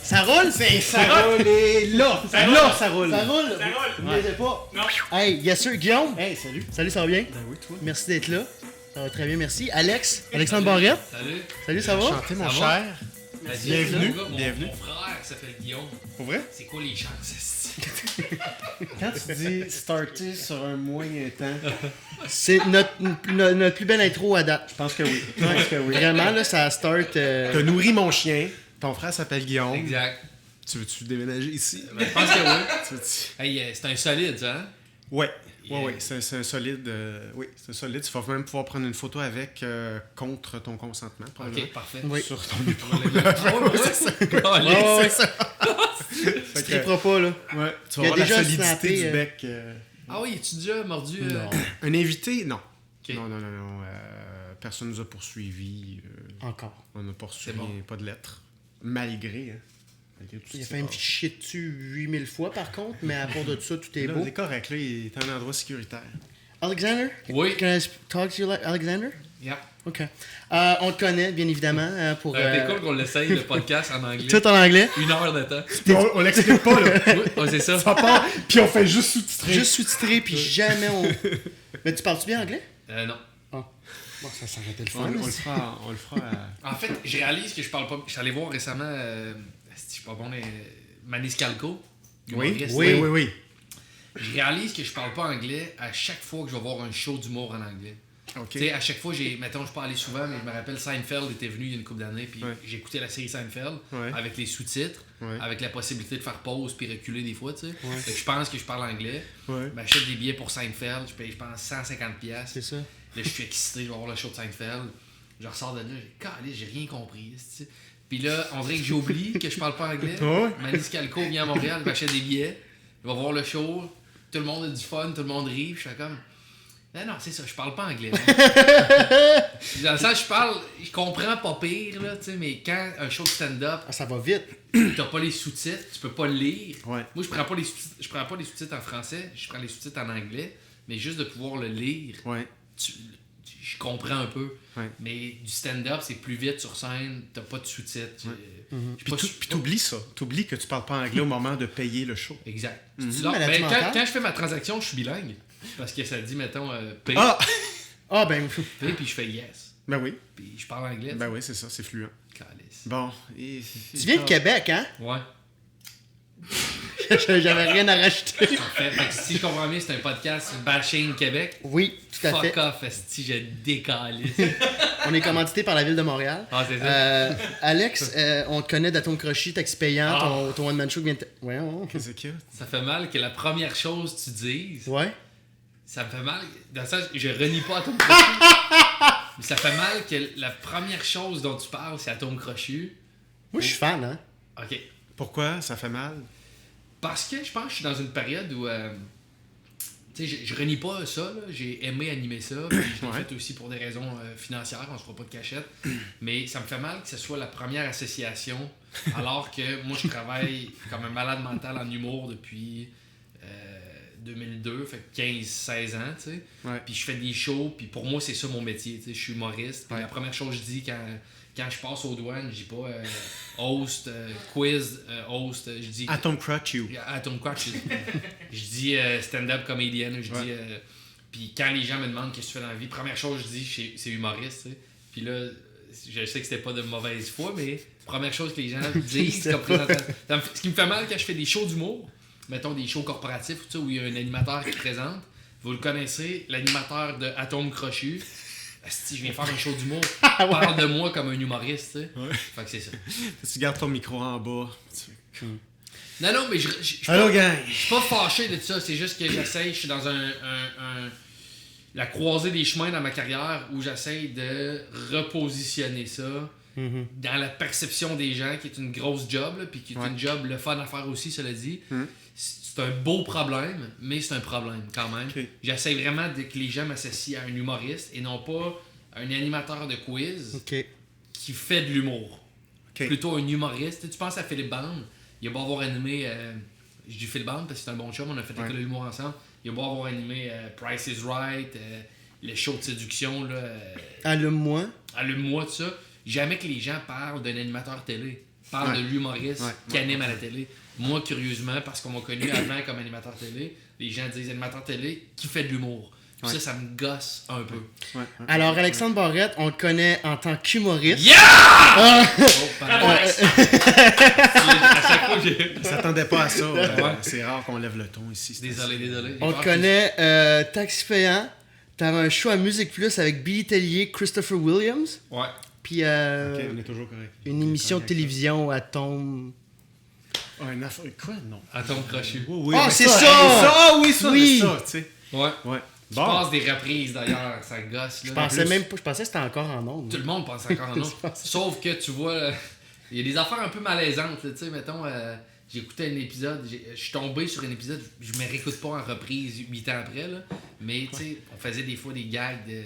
Ça roule? Ça roule et là! Ça roule! Ça roule? Ça roule. Vous l'aidez pas? Non. Hey, yes sir, Guillaume. Hey, salut! Salut, ça va bien? Ben oui, toi? Merci d'être là. Ça va très bien, merci. Alexandre Barrette. Salut. Salut, ça va? Enchanté, mon Ça cher. Bienvenue. Bienvenue. Mon frère s'appelle Guillaume. Pour vrai? C'est quoi les chances, esti? Quand tu dis starter sur un moyen temps, C'est notre plus belle intro à date. je pense que oui. Je pense que oui. Vraiment, là, ça start... T'as nourri mon chien. Ton frère s'appelle Guillaume. Exact. Tu veux-tu déménager ici? Ben, je pense que oui. Tu veux-tu- Hey, c'est un solide, ça, hein? Ouais. Yeah. Ouais, c'est un solide. Oui, c'est un solide. Tu vas même pouvoir prendre une photo avec contre ton consentement. probablement. Ok, parfait. Oui. Sur ton On va le mettre. Ah ouais, c'est ça. ouais. Ouais, C'est ça. Tu triperas pas, là. Ouais, tu Il y a vas avoir la déjà solidité snappé, du bec. Ah oui, es-tu déjà mordu? Non. Un invité? Non. Ok. Non. Personne nous a poursuivis. Encore. On n'a poursuivi C'est bon. pas de lettres. Malgré, hein. Malgré tout ce Il a qui fait me se passe. chier dessus 8000 fois, par contre, mais à part de ça, tout est Là, beau. c'est correct, là, il est à un endroit sécuritaire. Alexander? Oui. Can I talk to you, Alexander? Yeah. OK. On te connaît, bien évidemment, pour... C'est cool qu'on l'essaye, le podcast en anglais. Tout en anglais. 1 heure de temps. On l'explique pas, là. Oui, ouais, c'est ça. Ça part, puis on fait juste sous-titrer. Juste sous-titré, puis jamais on... Mais tu parles-tu bien anglais? Non. Ah. Bon, ça s'arrêtait le On, fun. on le fera, on le fera à... En fait, je réalise que je parle pas. Je suis allé voir récemment. Je suis pas bon, les Maniscalco. humoriste. Oui. Je réalise que je parle pas anglais à chaque fois que je vais voir un show d'humour en anglais. OK. Tu sais, à chaque fois, mettons, je suis pas allé souvent, mais je me rappelle Seinfeld était venu il y a une couple d'années, puis Ouais. j'ai écouté la série Seinfeld Ouais. avec les sous-titres, Ouais. avec la possibilité de faire pause puis reculer des fois, tu sais. Fait que je pense que je parle anglais. Ouais. Ben, j'achète des billets pour Seinfeld, je paye, je pense, 150$. C'est ça. Là, je suis excité, je vais voir le show de Seinfeld. Je ressors de là, j'ai rien compris. esti. Puis là, on dirait que j'oublie que je parle pas anglais. Ouais. Maniscalco vient à Montréal, il m'achète des billets, il va voir le show, tout le monde a du fun, tout le monde rit, puis je fais comme... Non, c'est ça, je parle pas anglais. Dans le sens, je comprends pas pire, là, tu sais, mais quand un show de stand-up, Ah, ça va vite. t'as pas les sous-titres, tu peux pas le lire. Ouais. Moi, je prends pas les sous-titres en français, je prends les sous-titres en anglais, mais juste de pouvoir le lire, Ouais. je comprends un peu. Ouais. Mais du stand-up, c'est plus vite sur scène, t'as pas de sous-titres. Puis t'oublies ça. T'oublies que tu parles pas anglais au moment de payer le show. Exact. Maladie mentale. Quand je fais ma transaction, je suis bilingue. Parce que ça dit, mettons, pay, Ah, ben... pay, puis je fais yes. Ben oui. Puis je parle anglais. Ben oui, c'est ça, c'est fluent. Calice. Bon. Tu viens de Québec, hein? Ouais. J'avais rien à rajouter. Parfait. Fait que si je comprends bien, c'est un podcast Bashing Québec. Oui, tout à Fuck fait. off, esti, je décalisse. On est commandité par la Ville de Montréal. Ah, c'est ça. Alex, on te connaît d'Atome Crochy, Taxi Payant, Ah. ton one-man show qui vient de... Ouais, Qu'est-ce qu'il y a? Ça fait mal que la première chose que tu dises, ouais. ça me fait mal. Dans le sens, je renie pas Atome Crochu. Mais ça fait mal que la première chose dont tu parles, c'est Atome Crochu. Moi, je suis fan, hein? Ok. Pourquoi? Ça fait mal? Parce que je pense que je suis dans une période où. Tu sais, je renie pas ça, là. J'ai aimé animer ça. Puis je l'ai Ouais. fait aussi pour des raisons financières, on se fera pas de cachette. Mais ça me fait mal que ce soit la première association, alors que moi je travaille comme un malade mental en humour depuis 2002, fait que 15-16 ans, tu sais. Ouais. Puis je fais des shows, puis pour moi c'est ça mon métier, tu sais. Je suis humoriste. Puis Ouais. la première chose que je dis quand je passe aux douanes, je dis pas host, quiz, host, je dis Atom Crutch You. Atom Crutch. Je dis stand-up comedian, je dis. Puis quand les gens me demandent qu'est-ce que tu fais dans la vie, première chose que je dis, c'est humoriste, tu sais. Puis là, je sais que c'était pas de mauvaise foi, mais première chose que les gens disent comme présentation. Ce qui me fait mal quand je fais des shows d'humour, mettons des shows corporatifs ou ça, où il y a un animateur qui présente, vous le connaissez, l'animateur de Atome Crochu. Si je viens faire un show d'humour, parle de moi comme un humoriste, tu sais. Ouais. Fait que c'est ça. Tu gardes ton micro en bas. Non, mais je Allô, gang! je suis pas fâché de ça, c'est juste que j'essaye, je suis dans la croisée des chemins dans ma carrière où j'essaye de repositionner ça dans la perception des gens, qui est une grosse job, là, puis qui est une job le fun à faire aussi, cela dit. C'est un beau problème, mais c'est un problème quand même. Ok. J'essaie vraiment que les gens m'associent à un humoriste et non pas un animateur de quiz OK. qui fait de l'humour. Ok. Plutôt un humoriste. Tu penses à Philippe Bande, il a beau avoir animé, je dis Philippe Bande parce que c'est un bon chum, on a fait l'école de l'humour ensemble, il a beau avoir animé Price is Right, le show de séduction, là, Allume-moi. allume-moi, tout ça. Jamais que les gens parlent d'un animateur télé. parle de l'humoriste Ouais. qui anime à la télé. Moi, curieusement, parce qu'on m'a connu avant comme animateur télé, les gens disent animateur télé qui fait de l'humour. Puis Ouais. ça me gosse un peu. Ouais. Alors, Alexandre Barrette, on le connaît en tant qu'humoriste. Yeah! Ah! Oh, pardon. À chaque fois, j'ai... Je s'attendais pas à ça. Ouais. C'est rare qu'on lève le ton ici. Désolé. On te connaît Taxi Payant. T'avais un show à Musique Plus avec Billy Tellier, Christopher Williams. Ouais. Puis Ok, on est toujours correct. une émission de télévision à Tom. Ouais, une affaire. Quoi? Non. Atome crochu. Oui, Ah, mais c'est ça! Ah oui, ça, Oui. c'est ça, tu sais. Ouais. Ouais. Je passe des reprises d'ailleurs, ça gosse. Là. Je pensais même pas, je pensais que c'était encore en ondes. Tout le monde pense encore en autre. Sauf que tu vois, il y a des affaires un peu malaisantes. Tu sais, mettons, j'écoutais un épisode, je suis tombé sur un épisode, je me réécoute pas en reprise 8 ans après, là, mais tu sais, on faisait des fois des gags de.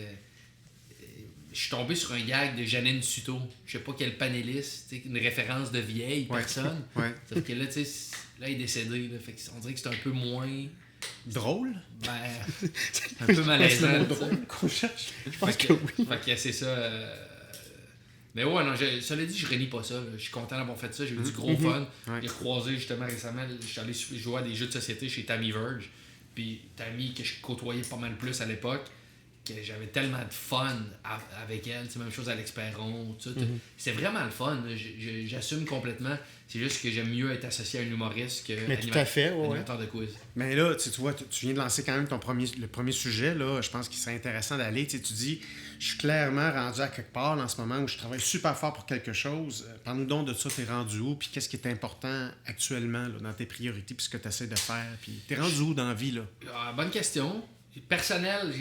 Je suis tombé sur un gag de Janine Suto, je sais pas quel panéliste, tu sais, une référence de vieille Ouais. personne. Ouais. Sauf que là, tu sais, là, il est décédé, là, fait que on dirait que c'est un peu moins. Drôle? Ben, un peu malaisant. le mot tu sais. Drôle qu'on cherche. Je pense Fait que oui. Fait que c'est ça. Mais ouais, non, cela dit, je renie pas ça. Là. Je suis content d'avoir fait ça. J'ai eu du gros fun. Ouais. J'ai croisé justement récemment, je suis allé jouer à des jeux de société chez Tammy Verge. Puis Tammy, que je côtoyais pas mal plus à l'époque, que j'avais tellement de fun avec elle. C'est même chose à l'Experon. C'est vraiment le fun. Là. J'assume complètement. C'est juste que j'aime mieux être associé à un humoriste que Mais tout à fait, ouais. animateur de quiz. Mais là, tu vois, tu viens de lancer quand même le premier sujet, là. Je pense qu'il serait intéressant d'aller. Tu dis, je suis clairement rendu à quelque part en ce moment où je travaille super fort pour quelque chose. Parle-nous donc de ça, t'es rendu où, puis qu'est-ce qui est important actuellement là, dans tes priorités, puis ce que tu essaies de faire, puis t'es rendu où dans la vie, là? Bonne question. Personnel,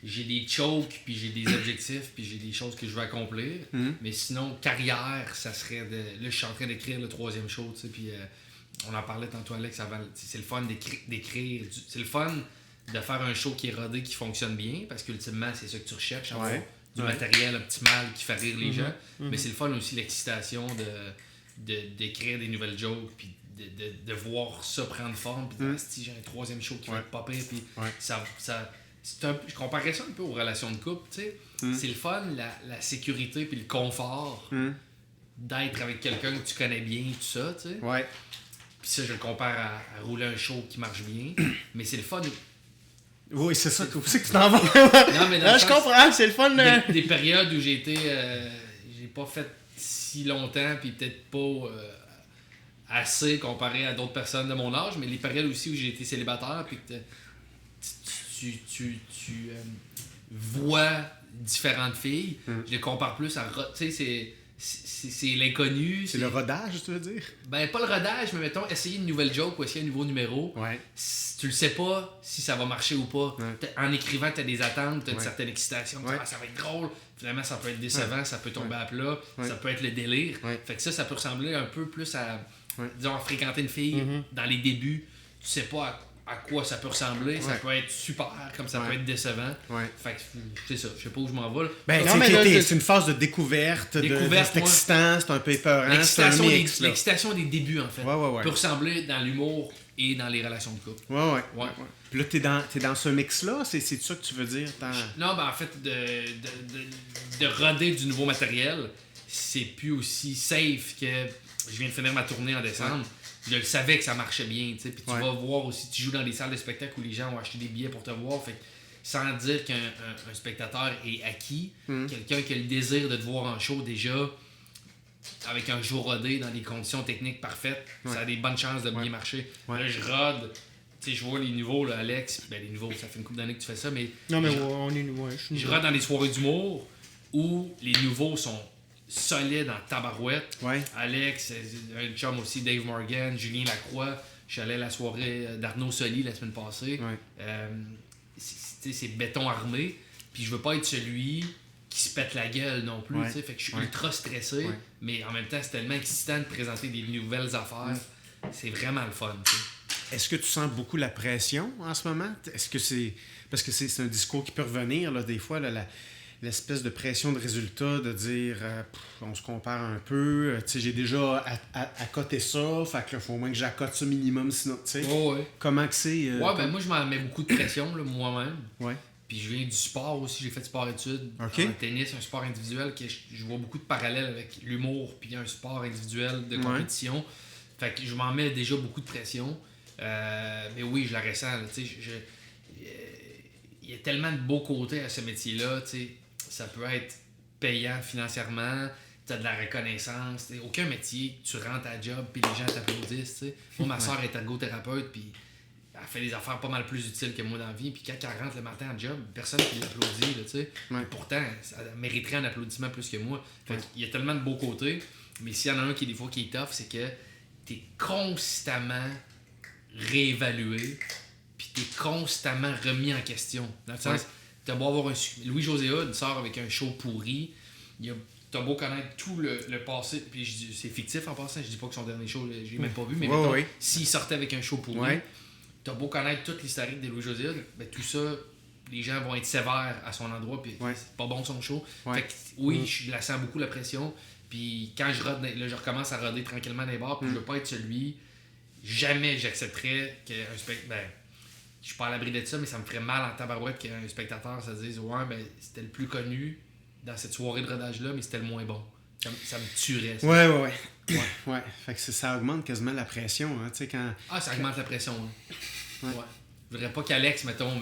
j'ai des chokes, puis j'ai des objectifs, puis j'ai des choses que je veux accomplir. Mais sinon, carrière, ça serait de... Là, je suis en train d'écrire le 3e show, tu sais, puis on en parlait tantôt, Alex, avant. C'est le fun d'écrire. C'est le fun de faire un show qui est rodé, qui fonctionne bien, parce qu'ultimement, c'est ça que tu recherches, avoir du matériel optimal qui fait rire les gens. Mais c'est le fun aussi, l'excitation d'écrire des nouvelles jokes, puis de voir ça prendre forme, puis si j'ai un 3e show qui va être pas pire, puis ça je comparais ça un peu aux relations de couple, tu sais. C'est le fun, la sécurité puis le confort d'être avec quelqu'un que tu connais bien, tout ça, tu sais. Ouais. Puis ça, je le compare à rouler un show qui marche bien, mais c'est le fun. Oui, c'est ça. Où c'est que tu t'en vas? Non, mais dans Ah, le je sens, comprends, c'est le fun. des périodes où j'ai été... j'ai pas fait si longtemps, puis peut-être pas assez comparé à d'autres personnes de mon âge, mais les périodes aussi où j'ai été célibataire, puis que tu vois différentes filles, je les compare plus à... Tu sais, c'est l'inconnu. C'est le rodage, tu veux dire? Ben, pas le rodage, mais mettons, essayer une nouvelle joke ou essayer un nouveau numéro. Ouais. Tu le sais pas si ça va marcher ou pas. Ouais. En écrivant, tu as des attentes, tu as une Ouais. certaine excitation. Tu dis, Ouais. ça va être drôle. Finalement, ça peut être décevant, ça peut tomber à plat, Ouais. ça peut être le délire. Ouais. Fait que ça peut ressembler un peu plus à, Ouais. disons, à fréquenter une fille dans les débuts. Tu sais pas à quoi ça peut ressembler. Ça Ouais. peut être super, comme ça Ouais. peut être décevant. Ouais. Fait que c'est ça. Je sais pas où je m'en vais. Là. Ben, Non, mais là, c'est une phase de découverte, c'est moi. excitant, c'est un peu épeurant, c'est un mix, là. L'excitation des débuts, en fait, Ouais. peut ressembler dans l'humour et dans les relations de couple. Ouais. Ouais. Puis là, t'es dans ce mix-là, c'est ça que tu veux dire? Non, ben en fait, de roder du nouveau matériel, c'est plus aussi safe que je viens de finir ma tournée en décembre. Je le savais que ça marchait bien, tu sais. Puis tu vas voir aussi, tu joues dans des salles de spectacle où les gens ont acheté des billets pour te voir. Fait que, sans dire qu'un spectateur est acquis, quelqu'un qui a le désir de te voir en show déjà, avec un jour rodé dans des conditions techniques parfaites, ça a des bonnes chances de bien marcher. Là, je rode. Tu sais, je vois les nouveaux, là, Alex. Ben, les nouveaux, ça fait une couple d'années que tu fais ça, mais. Non, mais on est. Ouais, Je rode dans des soirées d'humour où les nouveaux sont solides en tabarouette. Ouais. Alex, un chum aussi, Dave Morgan, Julien Lacroix. Je suis allé à la soirée d'Arnaud Soli la semaine passée. Ouais. C'est béton armé. Puis je veux pas être celui qui se pète la gueule non plus. Ouais. Fait que je suis ultra stressé. Ouais. Mais en même temps, c'est tellement excitant de présenter des nouvelles affaires. C'est vraiment le fun. T'sais. Est-ce que tu sens beaucoup la pression en ce moment? Est-ce que c'est... Parce que c'est un discours qui peut revenir, là, des fois, là, l'espèce de pression de résultat, de dire on se compare un peu, tu sais, j'ai déjà accoté ça, fait que là, faut au moins que j'accote ça minimum, sinon, tu sais. Ouais. Comment que c'est? Ouais, ben moi, je m'en mets beaucoup de pression, là, moi-même. Ouais. Puis je viens du sport aussi, j'ai fait sport-études. OK. En tennis, un sport individuel, que je vois beaucoup de parallèles avec l'humour, puis un sport individuel de compétition. Fait que je m'en mets déjà beaucoup de pression. Mais oui, je la ressens. Tu sais, il y a tellement de beaux côtés à ce métier-là. Tu sais, ça peut être payant financièrement, tu as de la reconnaissance. Tu sais, aucun métier, tu rentres à la job, puis les gens t'applaudissent. Tu sais. Moi, ma soeur est ergothérapeute, puis elle fait des affaires pas mal plus utiles que moi dans la vie. Puis quand elle rentre le matin en job, personne qui l'applaudit. Là, tu sais. Pourtant, ça mériterait un applaudissement plus que moi. Fait qu'il y a tellement de beaux côtés. Mais s'il y en a un qui, des fois, qui est tough, c'est que tu es constamment réévalué. Puis tu es constamment remis en question. Dans le sens, tu as beau avoir Louis-José Hood sort avec un show pourri. T'as beau connaître tout le passé, puis c'est fictif en passant, je dis pas que son dernier show, je l'ai même pas vu, mais mettons, s'il sortait avec un show pourri, t'as beau connaître toute l'historique de Louis-José Hood, ben tout ça, les gens vont être sévères à son endroit, puis c'est pas bon son show. Fait que oui, je la sens beaucoup la pression, puis quand je rode, là, je recommence à roder tranquillement dans les bars, puis je veux pas être celui, jamais j'accepterais qu'un spectateur, ben, je suis pas à l'abri de ça, mais ça me ferait mal en tabarouette qu'un spectateur se dise, ouais, ben c'était le plus connu dans cette soirée de rodage-là, mais c'était le moins bon. Ça me tuerait. Ça. Ouais. Fait que ça augmente quasiment la pression, hein, tu sais, quand... Ah, ça augmente la pression, hein. Ouais. Je voudrais pas qu'Alex, mettons,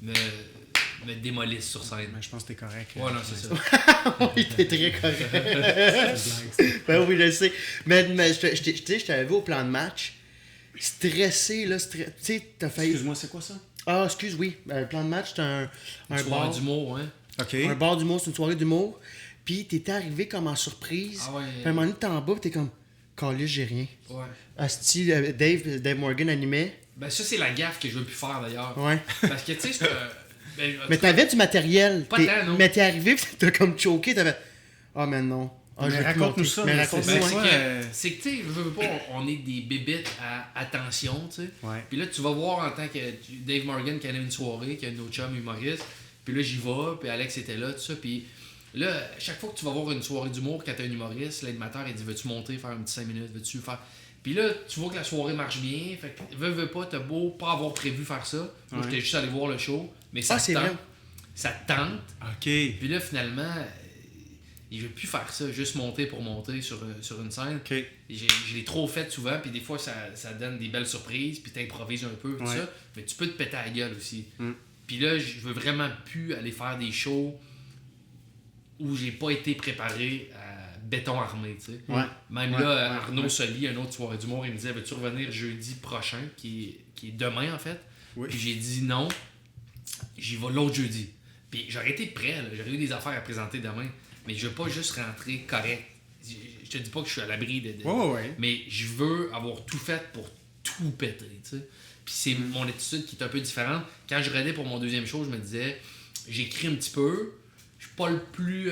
me démolisse sur scène. Mais je pense que t'es correct. Ouais, non, c'est ça. Oui, t'es très correct. Ben oui, je sais. Mais je t'avais vu au plan de match. Stressé, là. Tu sais, t'as failli... Excuse-moi, c'est quoi ça? Ah, excuse, oui. Le plan de match, c'est un soirée bar d'humour, hein. OK. Un bar d'humour, c'est une soirée d'humour. Puis t'étais arrivé comme en surprise. Ah ouais. Puis à un moment donné, t'es en bas, puis t'es comme, calé, j'ai rien. Ouais. Asti, Dave Morgan animait. Ben ça, c'est la gaffe que je veux plus faire, d'ailleurs. Ouais. Parce que, tu sais, c'est Mais t'avais du matériel. Pas tant, non. Mais t'es arrivé, puis t'as comme choqué, t'avais... Ah, mais non. Ah, Mais je vais plus raconte-nous monter. ça, Mais mais raconte-nous, c'est- ouais. c'est que, tu sais, je veux pas, on est des bébites à attention, tu sais. Ouais. Puis là, tu vas voir en tant que Dave Morgan qui anime une soirée, qui a un autre chum humoriste. Puis là, j'y vais, puis Alex était là, tout ça. Puis là, chaque fois que tu vas voir une soirée d'humour, quand t'as un humoriste, l'animateur, il dit, veux-tu monter, faire un petit 5 minutes, veux-tu faire... Puis là, tu vois que la soirée marche bien, fait que veux pas, t'as beau pas avoir prévu faire ça. Moi, j'étais juste allé voir le show, mais ça te c'est tente. vrai. Ça te tente. OK. Puis là, finalement, je veux plus faire ça, juste monter pour monter sur une scène. OK. Je l'ai trop fait souvent, puis des fois, ça donne des belles surprises, puis t'improvises un peu, tout ça. Mais tu peux te péter à la gueule aussi. Puis là, je veux vraiment plus aller faire des shows où j'ai pas été préparé à béton armé, tu sais. Même là, Arnaud Soli, un autre soirée d'humour, il me disait, veux-tu revenir jeudi prochain, qui est demain, en fait? Puis j'ai dit non, j'y vais l'autre jeudi. Puis j'aurais été prêt, là. J'aurais eu des affaires à présenter demain, mais je veux pas juste rentrer correct. Je te dis pas que je suis à l'abri de... Mais je veux avoir tout fait pour tout péter, tu sais. Puis c'est mon attitude qui est un peu différente. Quand je redais pour mon deuxième show, je me disais, j'écris un petit peu, je suis pas le plus...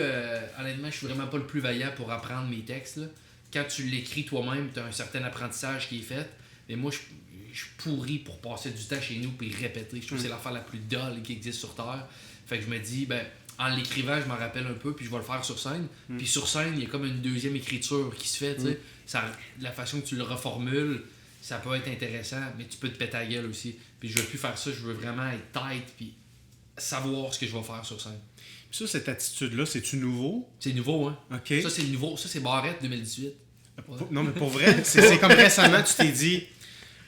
honnêtement, je suis vraiment pas le plus vaillant pour apprendre mes textes, là. Quand tu l'écris toi-même, tu as un certain apprentissage qui est fait. Mais moi, je suis pourri pour passer du temps chez nous puis répéter. Je trouve que c'est l'affaire la plus dolle qui existe sur Terre. Fait que je me dis, ben, en l'écrivant, je m'en rappelle un peu puis je vais le faire sur scène. Puis sur scène, il y a comme une deuxième écriture qui se fait, tu sais. La façon que tu le reformules, ça peut être intéressant, mais tu peux te péter la gueule aussi. Puis je veux plus faire ça, je veux vraiment être tight puis savoir ce que je vais faire sur scène. Puis ça, cette attitude-là, c'est-tu nouveau? C'est nouveau, hein? OK. Ça, c'est nouveau. Ça, c'est Barrette 2018. Non, mais pour vrai, c'est comme récemment, tu t'es dit,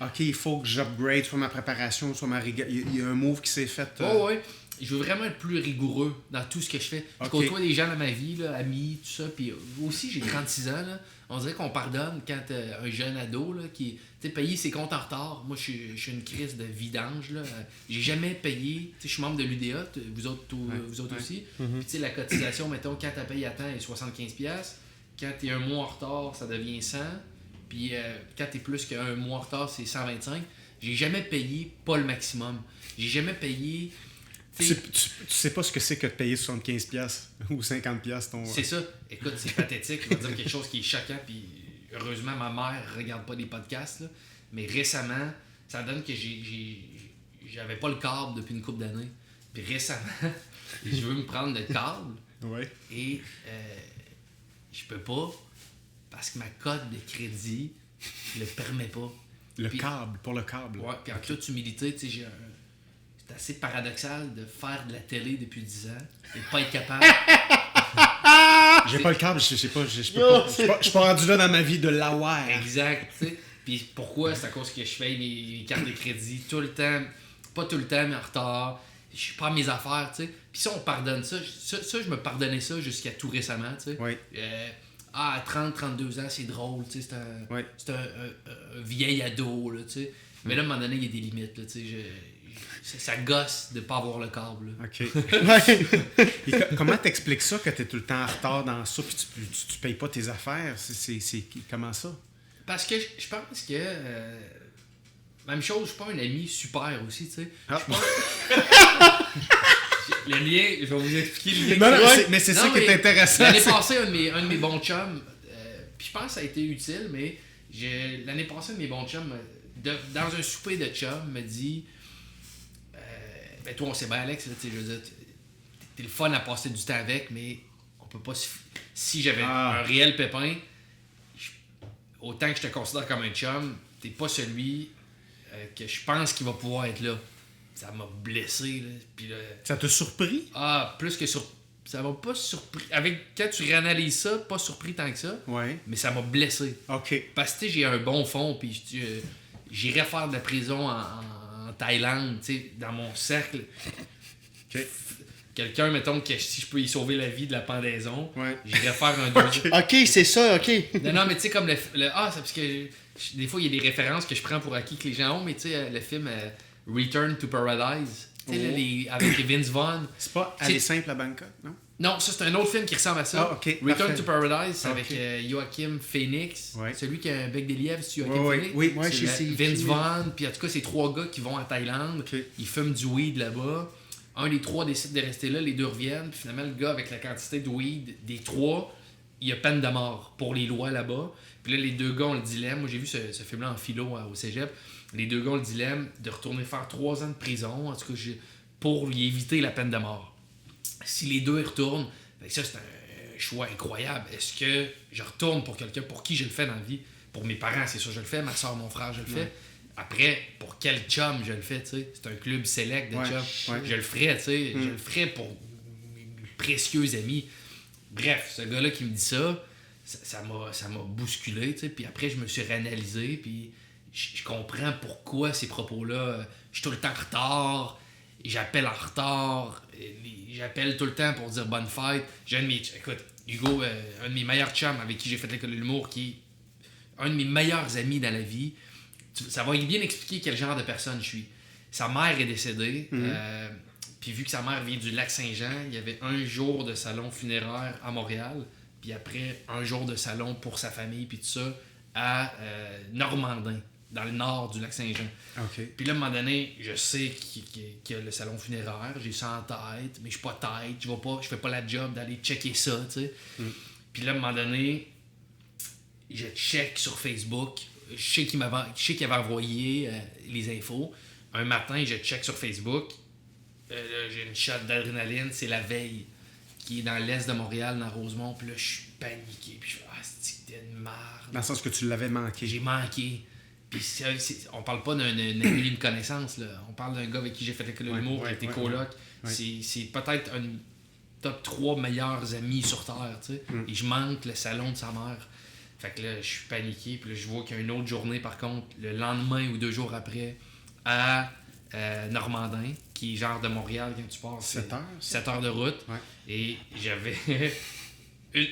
OK, il faut que j'upgrade soit ma préparation, soit ma rigueur. Il y a un move qui s'est fait. Ouais. Je veux vraiment être plus rigoureux dans tout ce que je fais. Je côtoie des gens dans ma vie, là, amis, tout ça. Puis aussi, j'ai 36 ans. Là. On dirait qu'on pardonne quand un jeune ado là, qui paye ses comptes en retard. Moi, je suis une crise de vidange. Là. J'ai jamais payé. Je suis membre de l'UDA, vous autres aussi. Puis la cotisation, mettons, quand tu payé à temps, est 75$. Quand tu es un mois en retard, ça devient 100$. Puis quand tu es plus qu'un mois en retard, c'est 125$. J'ai jamais payé pas le maximum. J'ai jamais payé... Tu sais pas ce que c'est que de payer 75$ ou 50$ ton... C'est ça. Écoute, c'est pathétique. Je vais dire quelque chose qui est choquant. Puis heureusement, ma mère regarde pas des podcasts. Là. Mais récemment, ça donne que j'avais pas le câble depuis une couple d'années. Puis récemment, je veux me prendre le câble. Et je peux pas parce que ma cote de crédit le permet pas. Pour le câble. Ouais, puis en toute humilité, tu sais, j'ai c'est assez paradoxal de faire de la télé depuis 10 ans et de pas être capable. J'ai pas le câble, je suis pas rendu là dans ma vie de l'avoir. Exact, tu sais. Puis pourquoi? C'est à cause que je fais mes cartes de crédit tout le temps, pas tout le temps, mais en retard. Je suis pas à mes affaires, tu sais. Puis ça, on pardonne ça. Ça, je me pardonnais ça jusqu'à tout récemment, tu sais. Oui. À 30, 32 ans, c'est drôle, tu sais. C'est un vieil ado, là, tu sais. Mais là, à un moment donné, il y a des limites, là, tu sais. Ça gosse de pas avoir le câble, là. OK. Et comment t'expliques ça que t'es tout le temps en retard dans ça puis tu payes pas tes affaires? C'est comment ça? Parce que je pense que... même chose, je suis pas un ami super aussi, tu sais. Ah. Le lien, je vais vous expliquer le Non, lien. non, mais c'est ça qui est intéressant. L'année passée, un de mes bons chums, puis je pense que ça a été utile, mais l'année passée, un de mes bons chums, dans un souper de chums, me dit ben toi, on sait bien, Alex, là, je veux dire, t'es le fun à passer du temps avec, mais on peut pas. Si j'avais un réel pépin, autant que je te considère comme un chum, t'es pas celui que je pense qu'il va pouvoir être là. Ça m'a blessé, là. Puis là, ça t'a surpris? Plus que ça m'a pas surpris. Quand tu réanalyses ça, pas surpris tant que ça. Ouais. Mais ça m'a blessé. OK. Parce que j'ai un bon fond, puis j'irais faire de la prison en Thaïlande, tu sais, dans mon cercle. OK. Quelqu'un, mettons, que si je peux y sauver la vie de la pendaison, ouais. j'irais faire un deuxième. OK, c'est ça, OK. Non, mais tu sais, comme c'est parce que des fois, il y a des références que je prends pour acquis que les gens ont, mais tu sais, le film Return to Paradise, tu sais, avec Vince Vaughn. C'est pas Aller simple à Bangkok, non? Non, ça, c'est un autre film qui ressemble à ça. Ah, OK. Return parfait. to Paradise, c'est OK. avec Joachim Phoenix. Ouais. Celui qui a un bec des lièvres, c'est Joachim Ouais, Phoenix. oui, Ouais, c'est je sais. Vince Vaughn, puis en tout cas, c'est 3 gars qui vont en Thaïlande. OK. Ils fument du weed là-bas. Un des 3 décide de rester là, les 2 reviennent. Puis finalement, le gars, avec la quantité de weed des 3, il y a peine de mort pour les lois là-bas. Puis là, les 2 gars ont le dilemme. Moi, j'ai vu ce film-là en philo au cégep. Les 2 gars ont le dilemme de retourner faire 3 ans de prison, en tout cas, pour lui éviter la peine de mort. Si les 2 y retournent, ça, c'est un choix incroyable. Est-ce que je retourne pour quelqu'un pour qui je le fais dans la vie? Pour mes parents, c'est sûr, je le fais. Ma soeur, mon frère, je le fais. Après, pour quel chum je le fais, tu sais? C'est un club select de chum. Ouais. Je le ferais, tu sais. Je le ferais pour mes précieux amis. Bref, ce gars-là qui me dit ça m'a bousculé, tu sais. Puis après, je me suis réanalysé, puis je comprends pourquoi ces propos-là. Je suis tout le temps en retard, j'appelle en retard, j'appelle tout le temps pour dire bonne fête. Écoute, Hugo, un de mes meilleurs chums avec qui j'ai fait l'école de l'humour, qui est un de mes meilleurs amis dans la vie. Ça va bien expliquer quel genre de personne je suis. Sa mère est décédée, puis vu que sa mère vient du Lac-Saint-Jean, il y avait un jour de salon funéraire à Montréal, puis après un jour de salon pour sa famille, puis tout ça, à Normandin, dans le nord du Lac-Saint-Jean. OK. Puis là, à un moment donné, je sais qu'il y a le salon funéraire, j'ai ça en tête, mais je suis pas tête, je fais pas la job d'aller checker ça, tu sais. Puis là, à un moment donné, je check sur Facebook. Je sais qu'il avait envoyé les infos. Un matin, je check sur Facebook. Là, j'ai une shot d'adrénaline. C'est la veille, qui est dans l'est de Montréal, dans Rosemont. Puis là, je suis paniqué. Puis je fais « Ah, c'est que t'es une merde. » Dans le sens que tu l'avais manqué. J'ai manqué. Puis on parle pas d'un ami de connaissance, là. On parle d'un gars avec qui j'ai fait l'école de l'humour, qui était coloc. Ouais. C'est peut-être un top 3 meilleurs amis sur Terre, tu sais. Et je manque le salon de sa mère. Fait que là, je suis paniqué. Puis là, je vois qu'il y a une autre journée, par contre, le lendemain ou 2 jours après, à Normandin, qui est genre de Montréal quand tu pars. 7 heures? 7 heures de route. Ouais. Et j'avais...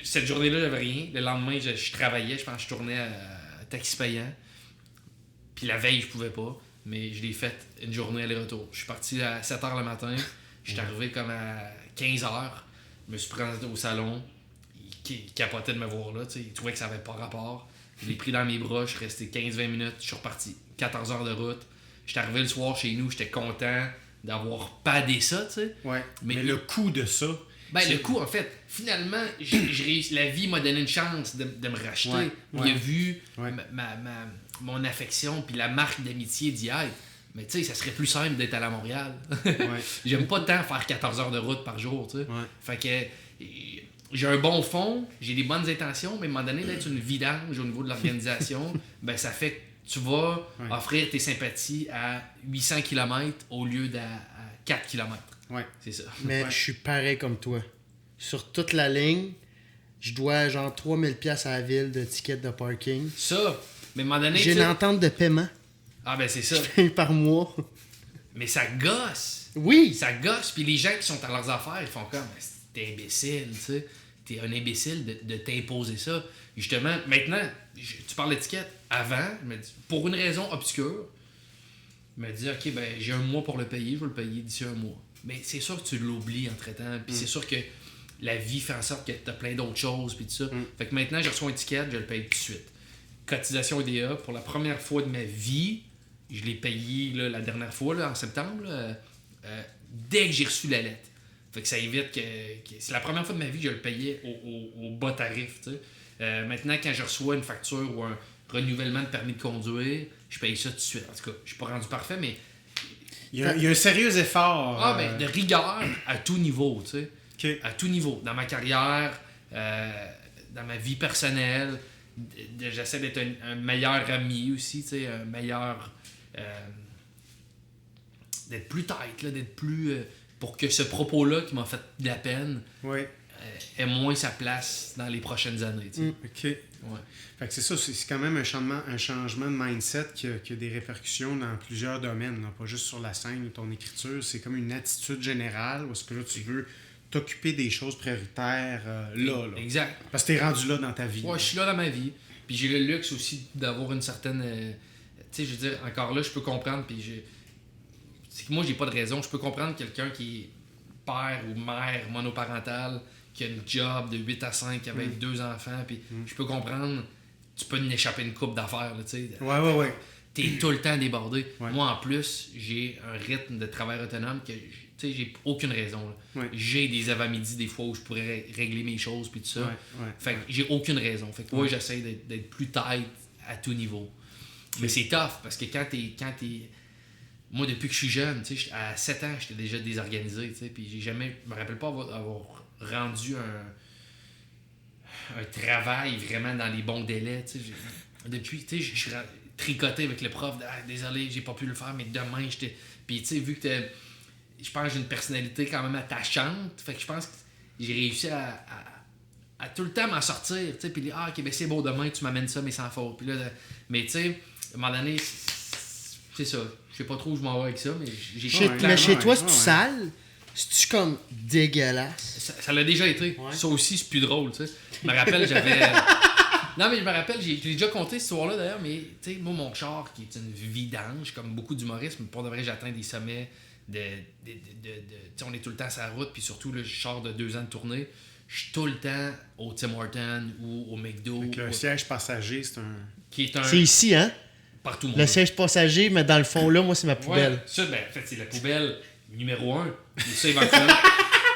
Cette journée-là, j'avais rien. Le lendemain, je travaillais. Je pense que je tournais à taxi payant. Puis la veille, je pouvais pas. Mais je l'ai fait une journée aller-retour. Je suis parti à 7 h le matin. Je suis arrivé comme à 15 h. Je me suis présenté au salon. Il capotait de me voir là. T'sais. Il trouvait que ça avait pas rapport. Je l'ai pris dans mes bras. Je suis resté 15-20 minutes. Je suis reparti. 14 heures de route. Je suis arrivé le soir chez nous. J'étais content d'avoir padé ça. T'sais. Ouais. Mais Mais le coût de ça. le coup, en fait, finalement, j'ai réussi. La vie m'a donné une chance de me racheter. Ouais, Il a ouais. vu Ouais. mon affection puis la marque d'amitié d'y être. Mais tu sais, ça serait plus simple d'être à Montréal. Ouais. J'aime pas tant faire 14 heures de route par jour, tu sais. Ouais. Fait que j'ai un bon fond, j'ai des bonnes intentions, mais à un moment donné, d'être une vidange au niveau de l'organisation, ben ça fait que tu vas offrir tes sympathies à 800 km au lieu d'à 4 km. Ouais. C'est ça. Mais je suis pareil comme toi. Sur toute la ligne, je dois genre 3000$ à la ville de tickets de parking. Ça, mais à un moment donné... J'ai une entente de paiement. Ah ben c'est ça. Je paye par mois. Mais ça gosse. Oui! Ça gosse. Puis les gens qui sont à leurs affaires, ils font comme, t'es imbécile, tu sais. T'es un imbécile de t'imposer ça. Justement, maintenant, tu parles d'étiquette. Avant, pour une raison obscure, je me dis, OK, ben j'ai un mois pour le payer, je vais le payer d'ici un mois. Mais c'est sûr que tu l'oublies entre-temps. Puis c'est sûr que la vie fait en sorte que t'as plein d'autres choses, puis tout ça. Fait que maintenant, je reçois une étiquette, je le paye tout de suite. Cotisation EDA, pour la première fois de ma vie, je l'ai payé là, la dernière fois, là, en septembre, là, dès que j'ai reçu la lettre. Fait que ça évite que c'est la première fois de ma vie que je le payais au bas tarif. Tu sais. Maintenant, quand je reçois une facture ou un renouvellement de permis de conduire, je paye ça tout de suite. En tout cas, je suis pas rendu parfait, mais... Il y a un sérieux effort. De rigueur à tout niveau, tu sais. Okay. À tout niveau. Dans ma carrière, dans ma vie personnelle, j'essaie d'être un meilleur ami aussi, tu sais, un meilleur... d'être plus tight, là, d'être plus... pour que ce propos-là qui m'a fait de la peine ait moins sa place dans les prochaines années. Tu sais. OK. Ouais. Fait que c'est ça, c'est quand même un changement de mindset qui a des répercussions dans plusieurs domaines, là, pas juste sur la scène ou ton écriture. C'est comme une attitude générale où est-ce que là, tu veux t'occuper des choses prioritaires là. Exact. Parce que t'es rendu là dans ta vie. Ouais, je suis là dans ma vie. Puis j'ai le luxe aussi d'avoir une certaine... tu sais, je veux dire, encore là, je peux comprendre, puis c'est que moi, j'ai pas de raison. Je peux comprendre quelqu'un qui est père ou mère monoparentale, qui a une job de 8 à 5 avec 2 enfants, puis je peux comprendre, tu peux en échapper une couple d'affaires, tu sais. Ouais. T'es tout le temps débordé. Ouais. Moi, en plus, j'ai un rythme de travail autonome que, tu sais, j'ai aucune raison. Là. Ouais. J'ai des avant-midi, des fois, où je pourrais régler mes choses, puis tout ça. Ouais. Fait que j'ai aucune raison. Fait que j'essaie d'être plus tight à tout niveau. Mais c'est tough, parce que quand t'es... Moi, depuis que je suis jeune, tu sais, à 7 ans, j'étais déjà désorganisé, tu sais, puis je me rappelle pas avoir rendu un travail vraiment dans les bons délais, tu sais. Depuis, tu sais, je suis tricoté avec le prof, désolé, j'ai pas pu le faire, mais demain, j'étais... Puis, tu sais, vu que je pense que j'ai une personnalité quand même attachante, fait que je pense que j'ai réussi à tout le temps m'en sortir, tu sais, puis OK, ben c'est beau, demain, tu m'amènes ça, mais sans faute. Puis là, mais tu sais, à un moment donné, c'est ça. Je sais pas trop où je m'en vais avec ça, mais j'ai Mais chez toi, c'est-tu sale? C'est-tu comme dégueulasse? Ça l'a déjà été. Ouais. Ça aussi, c'est plus drôle, tu sais. Je me rappelle, j'avais... Non, mais je me rappelle, je l'ai déjà conté cette histoire-là, d'ailleurs, mais, tu sais, moi, mon char, qui est une vidange, comme beaucoup d'humoristes, mais pour de vrai, j'atteins des sommets tu sais, on est tout le temps sur la route, puis surtout, le char de 2 ans de tournée, je suis tout le temps au Tim Hortons ou au McDo. Avec le siège passager, c'est un... Qui est un... C'est ici, hein? Partout Le siège passager, mais dans le fond, là, moi, c'est ma poubelle. Ouais, ça, ben, en fait, c'est la poubelle numéro 1. Et ça, éventuellement...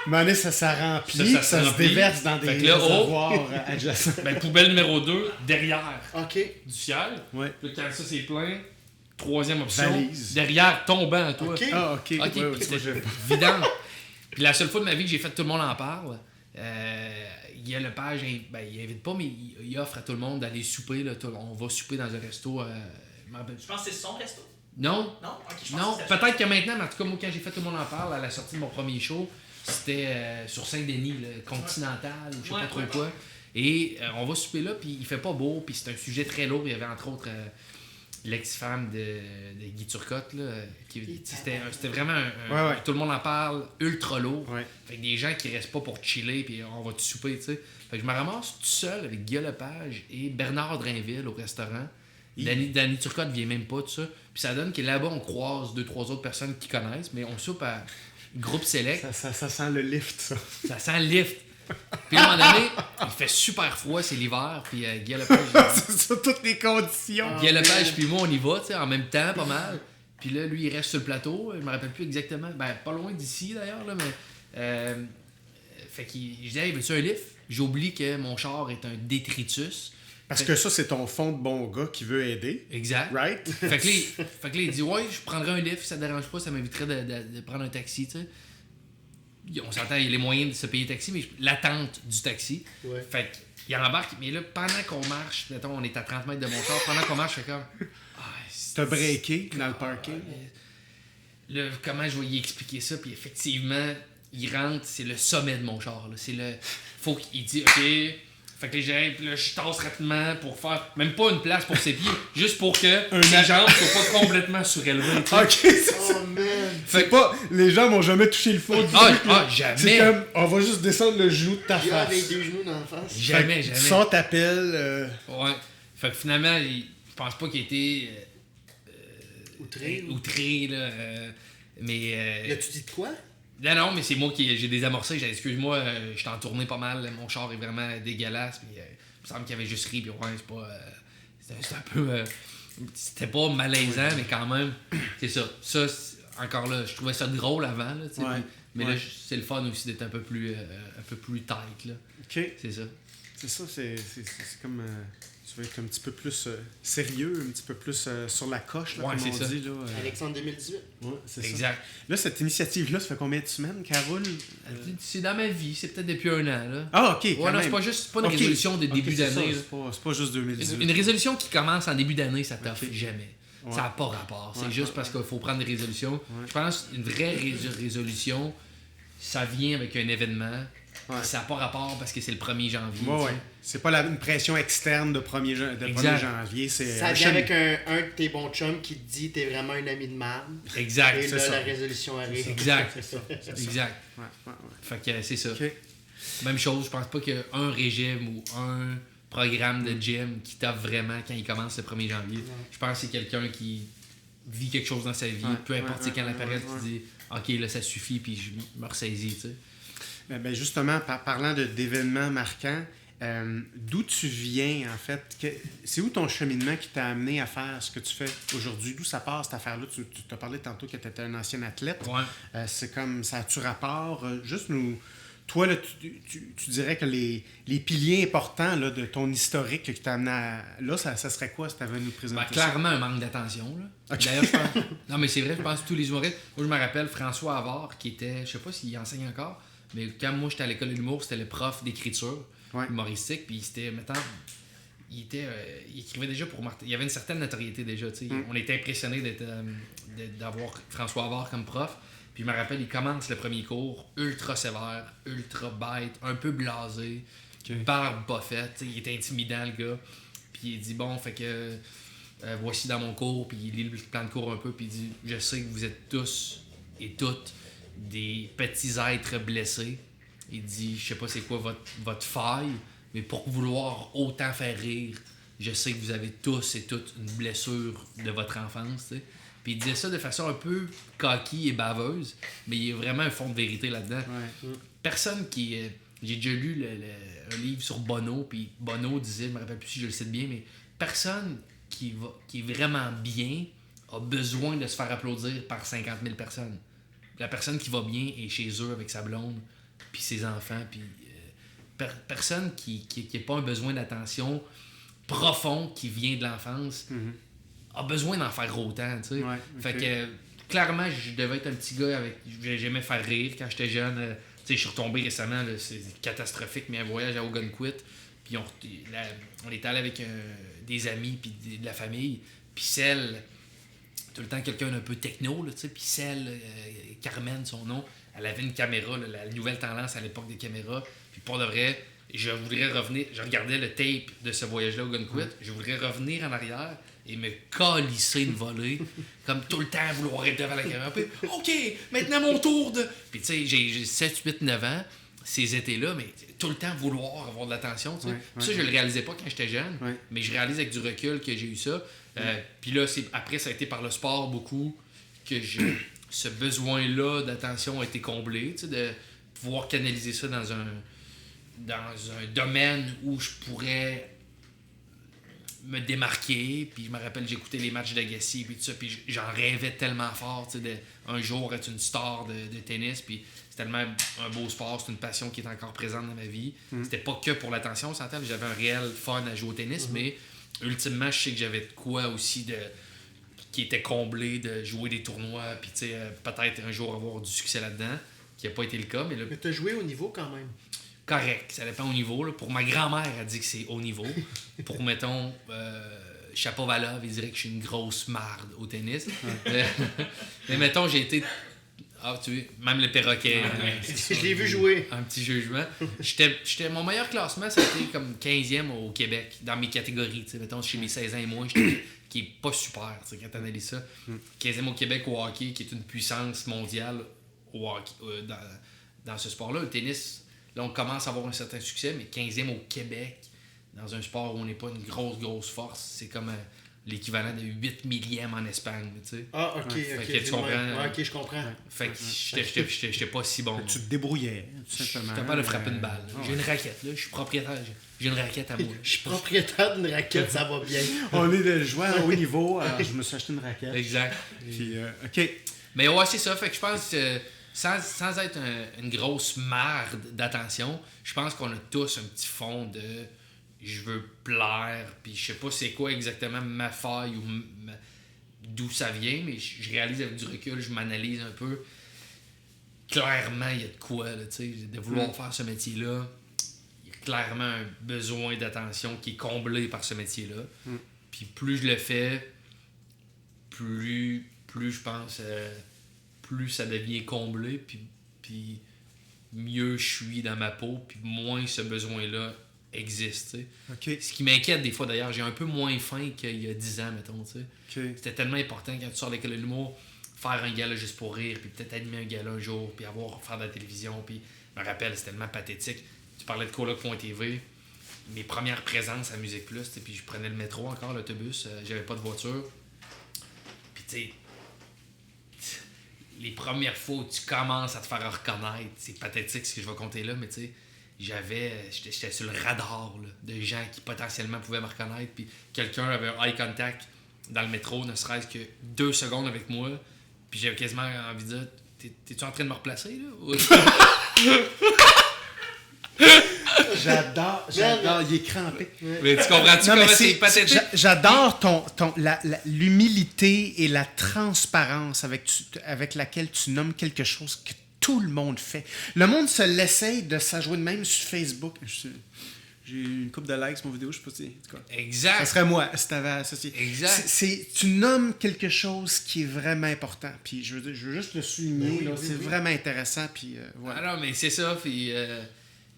Mais ça remplit, ça se remplit. déverse dans des réservoirs adjacents. Ben, poubelle numéro 2, derrière OK. du ciel. Ouais. Puis quand ça, c'est plein, troisième option, Valise. derrière, tombant, toi. OK. Ah, OK. OK, Ouais, puis ouais, c'était vidant. Puis la seule fois de ma vie que j'ai fait Tout le monde en parle, Guy Lepage, ben, il invite pas, mais il offre à tout le monde d'aller souper. Là, on va souper dans un resto. Je pense que c'est son resto. Non? Non? Ok, je pense Non, que c'est peut-être que maintenant, mais en tout cas, moi, quand j'ai fait Tout le monde en parle, à la sortie de mon premier show, c'était sur Saint-Denis, le Continental, ou je sais pas trop quoi. Et on va souper là, puis il fait pas beau, puis c'est un sujet très lourd. Il y avait entre autres l'ex-femme de Guy Turcotte, là, c'était vraiment un Tout le monde en parle, ultra lourd. Ouais. Fait que des gens qui restent pas pour chiller, puis on va te souper, tu sais. Fait que je me ramasse tout seul avec Guy Lepage et Bernard Drainville au restaurant. Danny Turcotte vient même pas, tout ça. Puis ça donne que là-bas, on croise 2-3 autres personnes qui connaissent, mais on soupe à groupe select. Ça sent le lift, ça. Ça sent le lift. Puis à un moment donné, il fait super froid, c'est l'hiver, puis Guy Lepage... C'est ça, toutes les conditions. Guy Lepage puis moi, on y va, tu sais, en même temps, pas mal. Puis là, lui, il reste sur le plateau. Je me rappelle plus exactement. Ben, pas loin d'ici, d'ailleurs, là, mais... fait qu'il... Je dis, hey, veux-tu un lift? J'oublie que mon char est un détritus. Parce que ça, c'est ton fond de bon gars qui veut aider. Exact. Right? Fait que là, il dit, ouais, je prendrais un lift, ça te dérange pas, ça m'éviterait de prendre un taxi, tu sais. On s'entend, il y a les moyens de se payer le taxi, mais l'attente du taxi. Ouais. Fait qu'il embarque, mais là, pendant qu'on marche, mettons, on est à 30 mètres de mon char, pendant qu'on marche, je fais comme... T'as breaké dans le parking. là, comment je vais y expliquer ça? Puis effectivement, il rentre, c'est le sommet de mon char. Là. C'est le. Faut qu'il dit, OK. Fait que les gens, puis là, je tasse rapidement pour faire. Même pas une place pour ses pieds, juste pour que ses jambes soient pas complètement surélevées. tu sais. Ok, c'est Oh man! Fait c'est pas. Les gens m'ont jamais touché le fond du Ah, C'est jamais! comme, on va juste descendre le genou de ta Puis avec face. deux genoux dans la face. Jamais, Tu jamais. sors ta pelle. Ouais. Fait que finalement, je pense pas qu'il ait été outré, là. Mais. Là, tu dis de quoi? Non, mais c'est moi qui j'ai désamorcé. J'ai dit, excuse-moi, je t'en tourné pas mal. Mon char est vraiment dégueulasse. Puis, il me semble qu'il avait juste ri. Puis, ouais, c'est pas. C'était un peu. C'était pas malaisant, mais quand même. C'est ça. Ça, encore là, je trouvais ça drôle avant. Là, tu sais, Ouais. mais Ouais. là, c'est le fun aussi d'être un peu plus tight. Là. Ok. C'est ça. C'est ça, c'est comme. Tu vas être un petit peu plus sérieux, un petit peu plus sur la coche, là, Ouais, comme c'est on ça. dit. Là, Alexandre 2018. Ouais, c'est ça. Exact. Là, cette initiative-là, ça fait combien de semaines qu'elle roule? C'est dans ma vie. C'est peut-être depuis un an. Là. Ah, ok. Ouais, quand non, c'est même. pas juste c'est pas une Ok. résolution de Ok, début c'est ça, d'année. là. C'est pas juste 2018. Une résolution qui commence en début d'année, ça t'offre Ok. jamais. Ouais. Ça n'a pas rapport. C'est Ouais, juste ouais, parce qu'il faut prendre des résolutions. Ouais. Je pense une vraie résolution, ça vient avec un événement. Ouais. Ça n'a pas rapport parce que c'est le 1er janvier. Ouais, tu sais. ouais. C'est pas une pression externe de 1er, Exact. janvier. C'est Ça un vient chemin. avec un de tes bons chums qui te dit t'es vraiment un ami de merde. Exact. Et c'est là, ça. la résolution arrive. Exact. C'est ça. Exact. Ouais, ouais, Fait que c'est ça. ouais. Ok. Même chose, je pense pas qu'il y a un régime ou un programme de gym qui t'offre vraiment quand il commence le 1er janvier. Je pense que c'est quelqu'un qui vit quelque chose dans sa vie, Ouais, peu importe ouais, c'est quand la ouais, période, ouais, tu dis OK, là ça suffit, puis je me ressaisis, tu sais. Ben, justement, parlant d'événements marquants, d'où tu viens, en fait? C'est où ton cheminement qui t'a amené à faire ce que tu fais aujourd'hui? D'où ça part, cette affaire-là? Tu t'as parlé tantôt que tu étais un ancien athlète. Ouais. C'est comme, ça a-tu rapport? Juste nous... Toi, là, tu dirais que les piliers importants là, de ton historique qui t'a amené à... Là, ça serait quoi si tu avais à nous présenter ça? Clairement un manque d'attention. Là. Ok. D'ailleurs, je pense... Non, mais c'est vrai, je pense que tous les humoristes... Moi, je me rappelle François Havard, qui était... Je sais pas s'il enseigne encore, mais quand moi, j'étais à l'école de l'humour, c'était le prof d'écriture humoristique, puis c'était, mettons... Il écrivait déjà pour Martin. Il y avait une certaine notoriété déjà, tu sais. On était impressionnés d'avoir François Havard comme prof. Puis je me rappelle, il commence le premier cours, ultra sévère, ultra bête, un peu blasé, barbe pas faite, tu sais, il était intimidant le gars. Puis il dit bon, fait que voici dans mon cours, puis il lit le plan de cours un peu, puis il dit je sais que vous êtes tous et toutes des petits êtres blessés. Il dit je sais pas c'est quoi votre faille, mais pour vouloir autant faire rire, je sais que vous avez tous et toutes une blessure de votre enfance, tu sais. Puis il disait ça de façon un peu coquille et baveuse, mais il y a vraiment un fond de vérité là-dedans. Ouais. Personne qui... j'ai déjà lu un livre sur Bono, puis Bono disait, je me rappelle plus si je le cite bien, mais personne qui est vraiment bien a besoin de se faire applaudir par 50 000 personnes. La personne qui va bien est chez eux avec sa blonde, puis ses enfants, puis personne qui n'a pas un besoin d'attention profond qui vient de l'enfance a besoin d'en faire autant, tu sais. Ouais, Fait ok. que, clairement, je devais être un petit gars avec... J'aimais faire rire quand j'étais jeune. Tu sais, je suis retombé récemment, là, c'est catastrophique, mais un voyage à Ogunquit, puis on était allé avec des amis, puis de la famille, puis celle... Tout le temps quelqu'un d'un peu techno, là, tu sais, puis celle, Carmen, son nom, elle avait une caméra, là, la nouvelle tendance à l'époque des caméras, puis pour de vrai, je voudrais revenir, je regardais le tape de ce voyage-là au Ogunquit, je voudrais revenir en arrière et me calisser une volée, comme tout le temps vouloir être devant la caméra, puis OK, maintenant mon tour de... Puis tu sais, j'ai 7, 8, 9 ans, ces étés-là, mais tout le temps vouloir avoir de l'attention, tu sais. Puis ça, je le réalisais pas quand j'étais jeune, mais je réalise avec du recul que j'ai eu ça. Puis là, après, ça a été par le sport beaucoup que ce besoin-là d'attention a été comblé, tu sais, de pouvoir canaliser ça dans un domaine où je pourrais me démarquer. Puis je me rappelle, j'écoutais les matchs d'Agassi, puis tout ça, puis j'en rêvais tellement fort, tu sais, un jour être une star de tennis, puis c'est tellement un beau sport, c'est une passion qui est encore présente dans ma vie. C'était pas que pour l'attention, on s'entend, j'avais un réel fun à jouer au tennis, mais ultimement, je sais que j'avais de quoi aussi qui était comblé de jouer des tournois, puis tu sais, peut-être un jour avoir du succès là-dedans, qui n'a pas été le cas, mais là, Mais t'as joué au niveau quand même. correct, ça dépend au niveau. Là. Pour ma grand-mère, elle dit que c'est haut niveau. Pour, mettons, Shapovalov, il dirait que je suis une grosse marde au tennis. Mais mettons, j'ai été... Ah, tu vois, même le perroquet. Je l'ai vu jouer. Un petit jugement. Mon meilleur classement, ça a été comme 15e au Québec, dans mes catégories. Mettons, chez mes 16 ans et moins, qui est pas super, quand tu analyses ça. 15e au Québec au hockey, qui est une puissance mondiale au hockey, dans ce sport-là. Le tennis, là, on commence à avoir un certain succès, mais 15e au Québec, dans un sport où on n'est pas une grosse force, c'est comme l'équivalent de 8 millième en Espagne, tu sais. Ah, ok, Fait que tu comprends. Ouais, ok, je comprends. Fait que j'étais pas si bon. Tu te débrouillais, tout simplement. J'étais capable de frapper une balle. J'ai une raquette, là. Je suis propriétaire. J'ai une raquette à moi. Je suis propriétaire d'une raquette, ça va bien. On est de jouer à haut niveau, alors je me suis acheté une raquette. Exact. Puis, OK. Mais ouais, c'est ça. Fait que je pense que sans être une grosse marde d'attention, je pense qu'on a tous un petit fond de je veux plaire, puis je sais pas c'est quoi exactement ma faille ou d'où ça vient, mais je réalise avec du recul, je m'analyse un peu. Clairement, il y a de quoi, là, tu sais, de vouloir faire ce métier-là. Il y a clairement un besoin d'attention qui est comblé par ce métier-là. Puis plus je le fais, plus je pense, plus ça devient comblé, puis mieux je suis dans ma peau, puis moins ce besoin-là existe. T'sais. OK. Ce qui m'inquiète des fois d'ailleurs, j'ai un peu moins faim qu'il y a 10 ans, mettons. T'sais. OK. C'était tellement important quand tu sors de l'école de l'humour, faire un gala juste pour rire, puis peut-être animer un gala un jour, puis faire de la télévision. Puis je me rappelle, c'était tellement pathétique. Tu parlais de coloc.tv, mes premières présences à Musique Plus, puis je prenais le métro encore, l'autobus, j'avais pas de voiture. Puis tu sais, les premières fois où tu commences à te faire reconnaître, c'est pathétique ce que je vais compter là, mais tu sais, j'étais sur le radar là, de gens qui potentiellement pouvaient me reconnaître, puis quelqu'un avait un eye contact dans le métro, ne serait-ce que 2 secondes avec moi, puis j'avais quasiment envie de dire t'es-tu en train de me replacer là? J'adore, il est crampé. Mais tu comprends-tu comment c'est pathétique? J'adore l'humilité et la transparence avec laquelle tu nommes quelque chose que tout le monde fait. Le monde se l'essaye de s'ajouer de même sur Facebook. J'ai eu une couple de likes sur mon vidéo, je sais pas si... Exact. Ça serait moi si t'avais associé. Exact. Tu nommes quelque chose qui est vraiment important. Puis je veux juste le souligner. C'est vraiment intéressant. Puis voilà. Alors, mais c'est ça. Puis,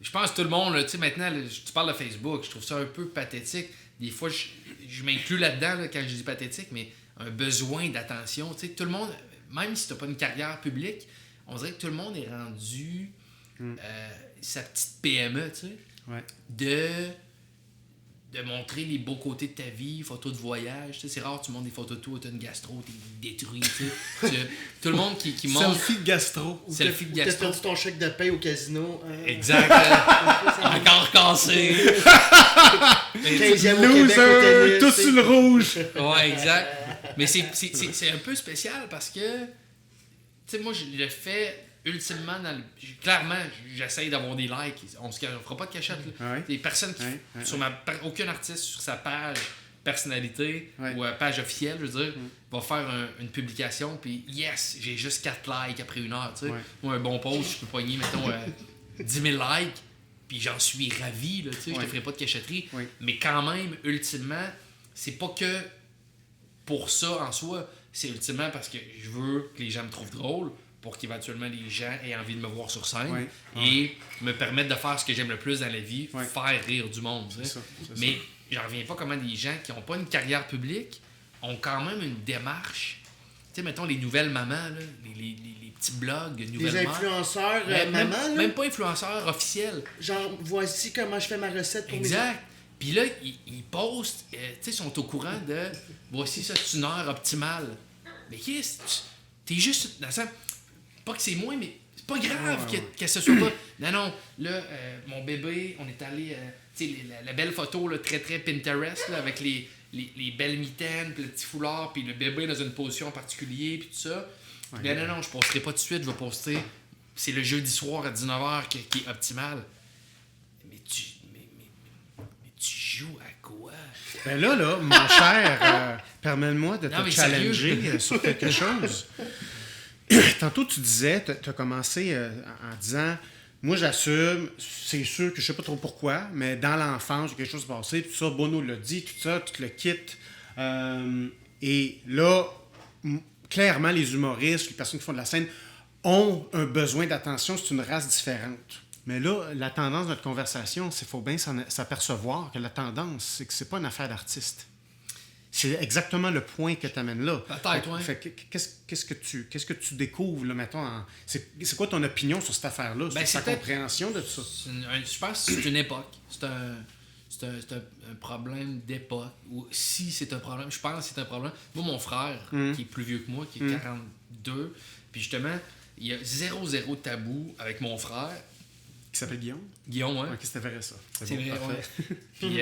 je pense que tout le monde, tu sais, maintenant, tu parles de Facebook, je trouve ça un peu pathétique. Des fois, je m'inclus là-dedans là, quand je dis pathétique, mais un besoin d'attention. Tu sais, tout le monde, même si tu n'as pas une carrière publique, on dirait que tout le monde est rendu sa petite PME, tu sais. Ouais. De montrer les beaux côtés de ta vie, photos de voyage. Tu sais, c'est rare, tu montres des photos de toi, tu as une gastro, t'es détruit. Tu sais. Tout le monde qui montre. Selfie de gastro. Selfie de T'as gastro. perdu ton chèque de paie au casino. Exact. Encore cassé. 15e au Québec au Loser, tennis, tout c'est- sur le rouge. Ouais, exact. Mais c'est un peu spécial parce que, tu sais, moi, je le fais ultimement clairement, j'essaye d'avoir des likes. On fera pas de cachette. Là. Ouais. Des personnes qui. Aucun artiste sur sa page personnalité ou page officielle, je veux dire, va faire une publication, puis yes, j'ai juste 4 likes après 1 heure. Tu sais. Ouais. Moi, un bon post, je peux pogner, mettons, 10 000 likes, puis j'en suis ravi. Là, tu sais, je te ferai pas de cachetterie. Ouais. Mais quand même, ultimement, c'est pas que pour ça en soi, c'est ultimement parce que je veux que les gens me trouvent drôle, pour qu'éventuellement les gens aient envie de me voir sur scène et me permettre de faire ce que j'aime le plus dans la vie, faire rire du monde. Tu sais. Mais j'en reviens pas comment des gens qui n'ont pas une carrière publique ont quand même une démarche. Tu sais, mettons les nouvelles mamans, là, les petits blogs, nouvelles Les mères. influenceurs Même mamans, là. même pas influenceurs officiels. Genre, voici comment je fais ma recette pour Exact. Puis là, ils postent, tu sais, ils sont au courant de voici ça, c'est une heure optimale. Mais qu'est-ce que t'es juste dans le sens, pas que c'est moins, mais c'est pas grave que ce soit pas. Non, là, mon bébé, on est allé, tu sais, la belle photo, là, très très Pinterest, là, avec les belles mitaines, puis le petit foulard, puis le bébé dans une position en particulier, puis tout ça. Puis non, je posterai pas tout de suite, je vais poster. C'est le jeudi soir à 19h qui est optimal. Mais tu joues à quoi? Ben là, mon cher, permets-moi de Non, te mais challenger sur quelque chose. Tantôt, tu disais, tu as commencé en disant, moi j'assume, c'est sûr que je sais pas trop pourquoi, mais dans l'enfance, quelque chose s'est passé, tout ça, Bono l'a dit, tout ça, tu le quittes Et là, clairement, les humoristes, les personnes qui font de la scène ont un besoin d'attention. C'est une race différente. Mais là, la tendance de notre conversation, c'est qu'il faut bien s'apercevoir que la tendance, c'est que c'est pas une affaire d'artiste. C'est exactement le point que tu amènes là. Peut-être, ouais. Qu'est-ce que tu découvres, là, mettons, c'est quoi ton opinion sur cette affaire-là, sur ta compréhension de tout ça? Je pense que c'est une époque. C'est un problème d'époque. Ou si c'est un problème, je pense que c'est un problème. Moi, mon frère, qui est plus vieux que moi, qui est 42, puis justement, il y a zéro tabou avec mon frère. Qui s'appelle Guillaume? Guillaume, ouais. Ok, c'était vrai, ça. C'est vrai, ouais. Puis,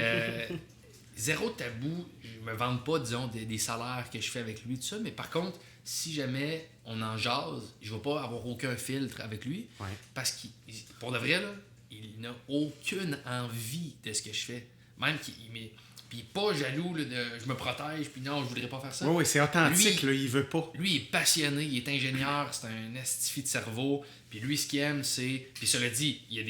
zéro tabou, je me vante pas, disons, des salaires que je fais avec lui, tout ça, mais par contre, si jamais on en jase, je vais pas avoir aucun filtre avec lui, parce qu'il, pour de vrai, là, il n'a aucune envie de ce que je fais. Même qu'il puis pas jaloux là, de je me protège, puis non, je voudrais pas faire ça. Oui, c'est authentique, lui, là, il veut pas. Lui, il est passionné, il est ingénieur, c'est un estifi de cerveau, puis lui, ce qu'il aime, c'est... Puis cela dit, il y a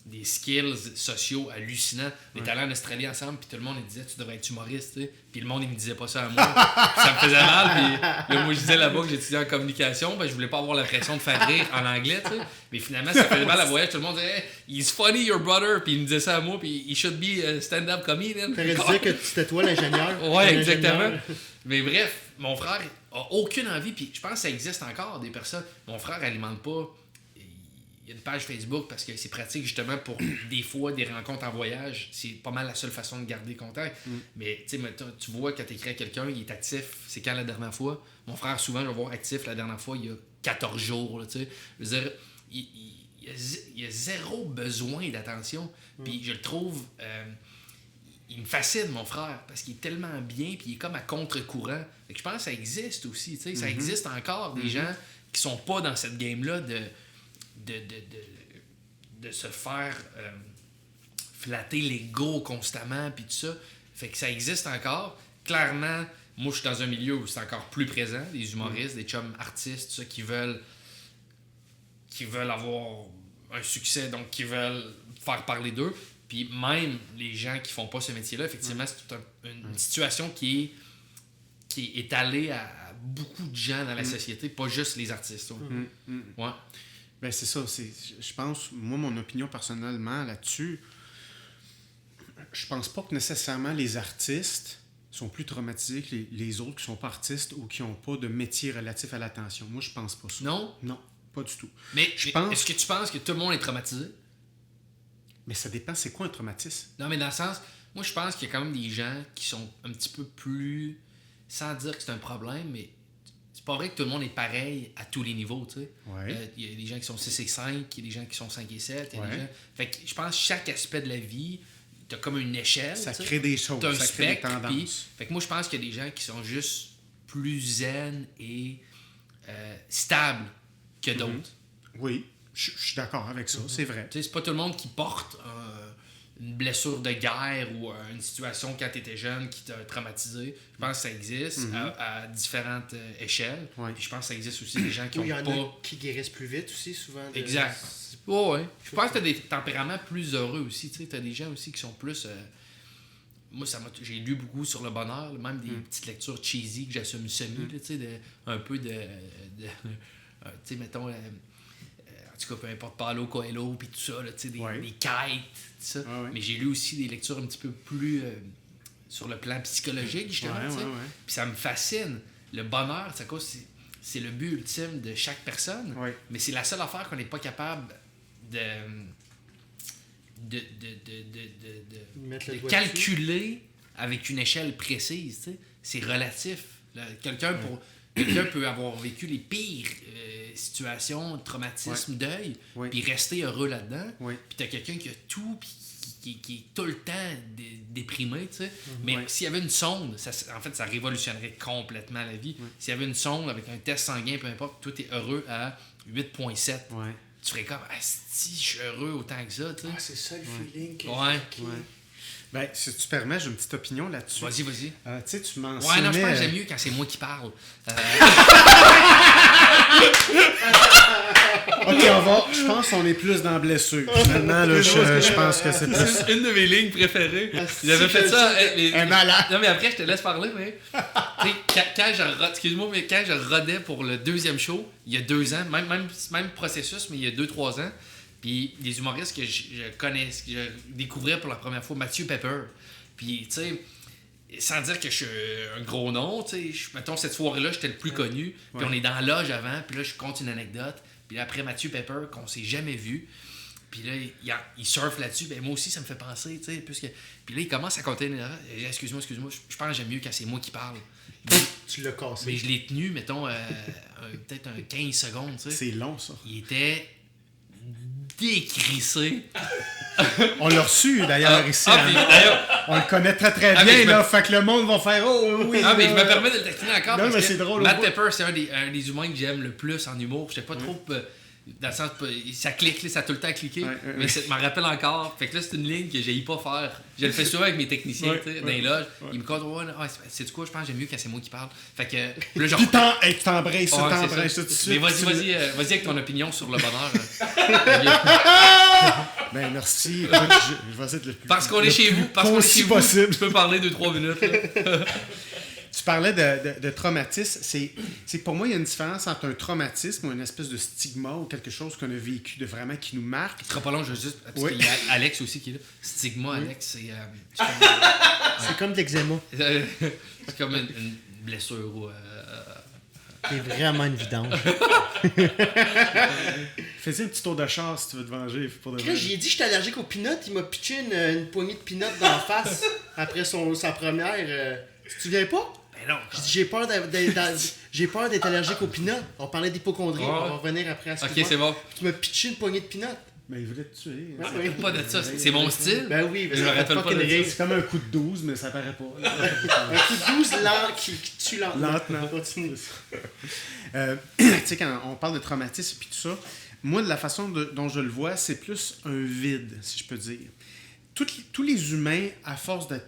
des skills sociaux hallucinants. On était allés en Australie ensemble, puis tout le monde il disait tu devrais être humoriste, tu sais. Puis le monde il me disait pas ça à moi. Puis ça me faisait mal, puis là, moi je disais là-bas que j'étudiais en communication, ben je voulais pas avoir l'impression de faire rire en anglais, tu sais. Mais finalement ça faisait mal à voyage, tout le monde disait hey, he's funny your brother, puis il me disait ça à moi, puis he should be a stand-up comedian. T'aurais dû dire que c'était toi l'ingénieur. Ouais, exactement. Mais bref, mon frère a aucune envie, puis je pense que ça existe encore des personnes. Mon frère alimente pas. Il y a une page Facebook parce que c'est pratique justement pour des fois des rencontres en voyage. C'est pas mal la seule façon de garder contact. Mais tu sais, tu vois quand tu écris à quelqu'un, il est actif. C'est quand la dernière fois? Mon frère, souvent, je vais voir actif la dernière fois, il y a 14 jours. Là, je veux dire, il y a zéro besoin d'attention. Puis je le trouve... il me fascine, mon frère, parce qu'il est tellement bien, puis il est comme à contre-courant. Fait que je pense que ça existe aussi. Tu sais, ça existe encore des gens qui sont pas dans cette game-là de se faire flatter l'ego constamment puis tout ça. Fait que ça existe encore. Clairement, moi je suis dans un milieu où c'est encore plus présent, des humoristes, des chums artistes, tout ça, qui veulent avoir un succès, donc qui veulent faire parler d'eux. Puis même les gens qui font pas ce métier-là, effectivement, c'est toute une situation qui est étalée à beaucoup de gens dans la société, pas juste les artistes. Ouais. Ben c'est ça, je pense, moi, mon opinion personnellement là-dessus, je pense pas que nécessairement les artistes sont plus traumatisés que les autres qui sont pas artistes ou qui ont pas de métier relatif à l'attention. Moi, je pense pas ça. Non? Non, pas du tout. Mais est-ce que tu penses que tout le monde est traumatisé? Mais ça dépend, c'est quoi un traumatisme? Non, mais dans le sens, moi, je pense qu'il y a quand même des gens qui sont un petit peu plus... Sans dire que c'est un problème, mais... C'est pas vrai que tout le monde est pareil à tous les niveaux, tu sais. Ouais. Il y a des gens qui sont 6 et 5, il y a des gens qui sont 5 et 7, il y a des gens... Fait que je pense que chaque aspect de la vie, t'as comme une échelle, ça t'sais. crée des choses, T'as un ça spectre, crée des tendances. Puis, fait que moi, je pense qu'il y a des gens qui sont juste plus zen et stables que d'autres. Oui, je suis d'accord avec ça, c'est vrai. Tu sais, c'est pas tout le monde qui porte une blessure de guerre ou une situation quand tu étais jeune qui t'a traumatisé. Je pense que ça existe à différentes échelles. Ouais. Puis je pense que ça existe aussi des gens qui ont Il y en pas... a qui guérissent plus vite aussi, souvent. Exact. Ouais. Je pense que tu as des tempéraments plus heureux aussi. Tu as des gens aussi qui sont plus... Moi, j'ai lu beaucoup sur le bonheur, même des petites lectures cheesy que j'assume semi, un peu de tu sais, mettons... en tout cas, peu importe, Paulo Coelho, puis tout ça, là, des quêtes, tout ça. Ouais. Mais j'ai lu aussi des lectures un petit peu plus sur le plan psychologique, justement. Puis ça me fascine. Le bonheur, c'est le but ultime de chaque personne. Ouais. Mais c'est la seule affaire qu'on n'est pas capable de calculer avec une échelle précise. T'sais. C'est relatif. Quelqu'un peut avoir vécu les pires situations, traumatisme, deuil, puis rester heureux là-dedans. Puis t'as quelqu'un qui a tout, puis qui est tout le temps déprimé, tu sais. Mais s'il y avait une sonde, en fait, ça révolutionnerait complètement la vie. S'il y avait une sonde avec un test sanguin, peu importe, toi, t'es heureux à 8,7. Tu ferais comme, si je suis heureux autant que ça, tu sais. Ah, c'est ça le feeling que Ben, si tu permets, j'ai une petite opinion là-dessus. Vas-y. Tu sais, tu Ouais, mentionnais... non, je pense que j'aime mieux quand c'est moi qui parle. OK, je pense qu'on est plus dans blessure. Finalement, là, je pense que c'est plus... C'est une de mes lignes préférées. si, J'avais fait ça. Un malade. Non, mais après, je te laisse parler, mais. Tu sais, excuse-moi, mais quand je rodais pour le deuxième show, il y a 2 ans, même processus, mais il y a 2-3 ans, puis des humoristes que je connais, que je découvrais pour la première fois, Mathieu Pepper. Puis, tu sais, sans dire que je suis un gros nom, tu sais, mettons, cette soirée-là, j'étais le plus connu, puis on est dans la loge avant, puis là, je compte une anecdote, puis là, après Mathieu Pepper, qu'on s'est jamais vu. Puis là, il surfe là-dessus. Ben moi aussi, ça me fait penser, tu sais, puisque... Puis là, il commence à compter une erreur. Excuse-moi, je pense que j'aime mieux quand c'est moi qui parle. Tu l'as cassé. Mais je l'ai tenu, mettons, peut-être un 15 secondes, tu sais. C'est long, ça. Il était décrissé. On l'a reçu, d'ailleurs, ici. Puis, d'ailleurs, On le connaît très, très Ah, bien, mais je là. Fait que le monde va faire « Oh, oui! » mais je me permets de le taquiner encore Non, parce mais que c'est drôle, Matt au bout. Pepper, c'est un des humains que j'aime le plus en humour. J'étais pas trop... dans le sens, ça clique, ça a tout le temps à cliquer. Mais ça m'en rappelle encore. Fait que là, c'est une ligne que j'ai pas faire. Je le fais souvent avec mes techniciens, tu sais, dans les loges. Ils me disent, c'est du quoi, je pense que j'aime mieux quand c'est moi qui parle. Fait que là, genre. Puis t'embrasses ça, t'embrasses ça tout de suite. Mais vas-y avec ton opinion sur le bonheur. Ben, merci. Écoute, je vais essayer de le plus. Parce qu'on est chez vous. Parce qu'on est chez vous. Possible. Tu peux parler 2-3 minutes. Là. Tu parlais de traumatisme. C'est pour moi, il y a une différence entre un traumatisme ou une espèce de stigma ou quelque chose qu'on a vécu de vraiment qui nous marque. Ce sera pas long, je veux juste. Parce Oui. qu'il y a Alex aussi qui est là. Stigma, Alex, c'est. C'est comme de l'eczéma. C'est comme une blessure ou. C'est vraiment une vidange. Fais-y un petit tour de chasse si tu veux te venger. Pour de Là, j'ai dit que j'étais allergique aux peanuts. Il m'a pitché une poignée de peanuts dans la face après sa première. Tu te souviens pas? Ben non. J'ai dit, j'ai peur d'être allergique aux peanuts. On parlait d'hypochondrie. Ouais. On va revenir après à ce Ok, c'est bon. Tu m'as pitché une poignée de peanuts. Mais il voulait te tuer. Ouais, Hein. ouais. Pas de ça, c'est mon style. Ben oui, Je me rappelle pas de ça. C'est comme un coup de 12, mais ça paraît pas. Un coup de 12 lent qui tue lentement. Lentement. Continue. Tu sais, quand on parle de traumatisme et tout ça, moi, de la façon dont je le vois, c'est plus un vide, si je peux dire. Tous les humains, à force de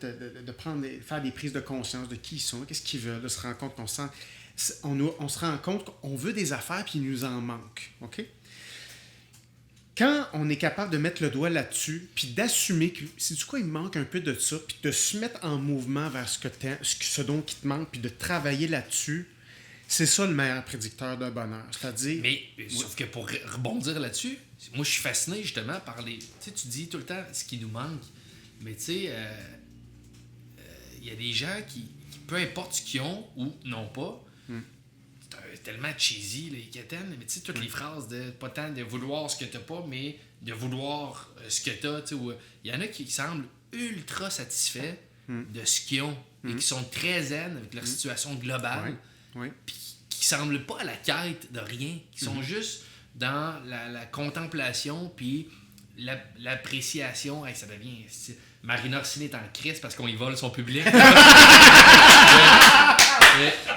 faire des prises de conscience de qui ils sont, qu'est-ce qu'ils veulent, de se rendre compte qu'on on se rend compte qu'on veut des affaires puis il nous en manque. OK? Quand on est capable de mettre le doigt là-dessus, puis d'assumer que c'est du quoi il manque un peu de ça, puis de se mettre en mouvement vers ce dont il te manque, puis de travailler là-dessus, c'est ça le meilleur prédicteur d'un bonheur. C'est-à-dire... Mais sauf que pour rebondir là-dessus, moi je suis fasciné justement par les. Tu sais, tu dis tout le temps ce qui nous manque, mais tu sais, il y a des gens qui, peu importe ce qu'ils ont ou n'ont pas, c'est tellement cheesy, les quétaines, mais tu sais, toutes les phrases de pas tant de vouloir ce que t'as pas, mais de vouloir ce que t'as, tu sais, il y en a qui semblent ultra satisfaits de ce qu'ils ont et qui sont très zen avec leur situation globale. Oui. Puis qui semblent pas à la quête de rien, qui sont juste dans la contemplation puis l'appréciation. Hey, ça devient... Marina Orsini est en crise parce qu'on y vole son public.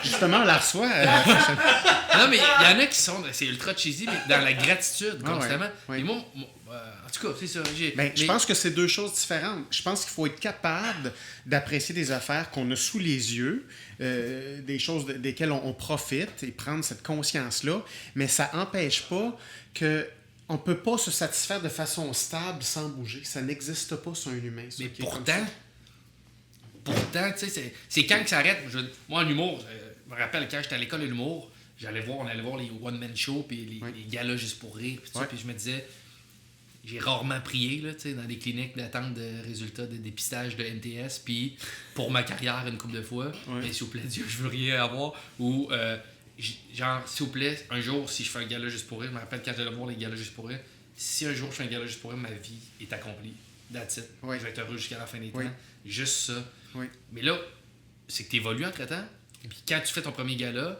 Justement, on la reçoit. Non, mais il y en a qui sont... C'est ultra cheesy, mais dans la gratitude, constamment. ouais. Et moi, en tout cas, c'est ça. Je pense que c'est deux choses différentes. Je pense qu'il faut être capable d'apprécier des affaires qu'on a sous les yeux, des choses desquelles on profite et prendre cette conscience-là, mais ça n'empêche pas que on peut pas se satisfaire de façon stable sans bouger. Ça n'existe pas sur un humain. Mais pourtant, tu sais, c'est quand que ça arrête. Moi, en humour, je me rappelle quand j'étais à l'école de l'humour, on allait voir les one-man shows puis les galas juste pour rire. Puis je me disais, j'ai rarement prié là, dans des cliniques d'attente de résultats de dépistage de MTS. Puis pour ma carrière, une couple de fois, mais s'il vous plaît, Dieu, je veux rien avoir. Ou genre, s'il vous plaît, un jour, si je fais un gala juste pour rire, je me rappelle quand j'allais voir les galas juste pour rire, si un jour je fais un gala juste pour rire, ma vie est accomplie. That's it. Je vais être heureux jusqu'à la fin des temps. Juste ça. Mais là, c'est que tu évolues entre-temps. Puis quand tu fais ton premier gala,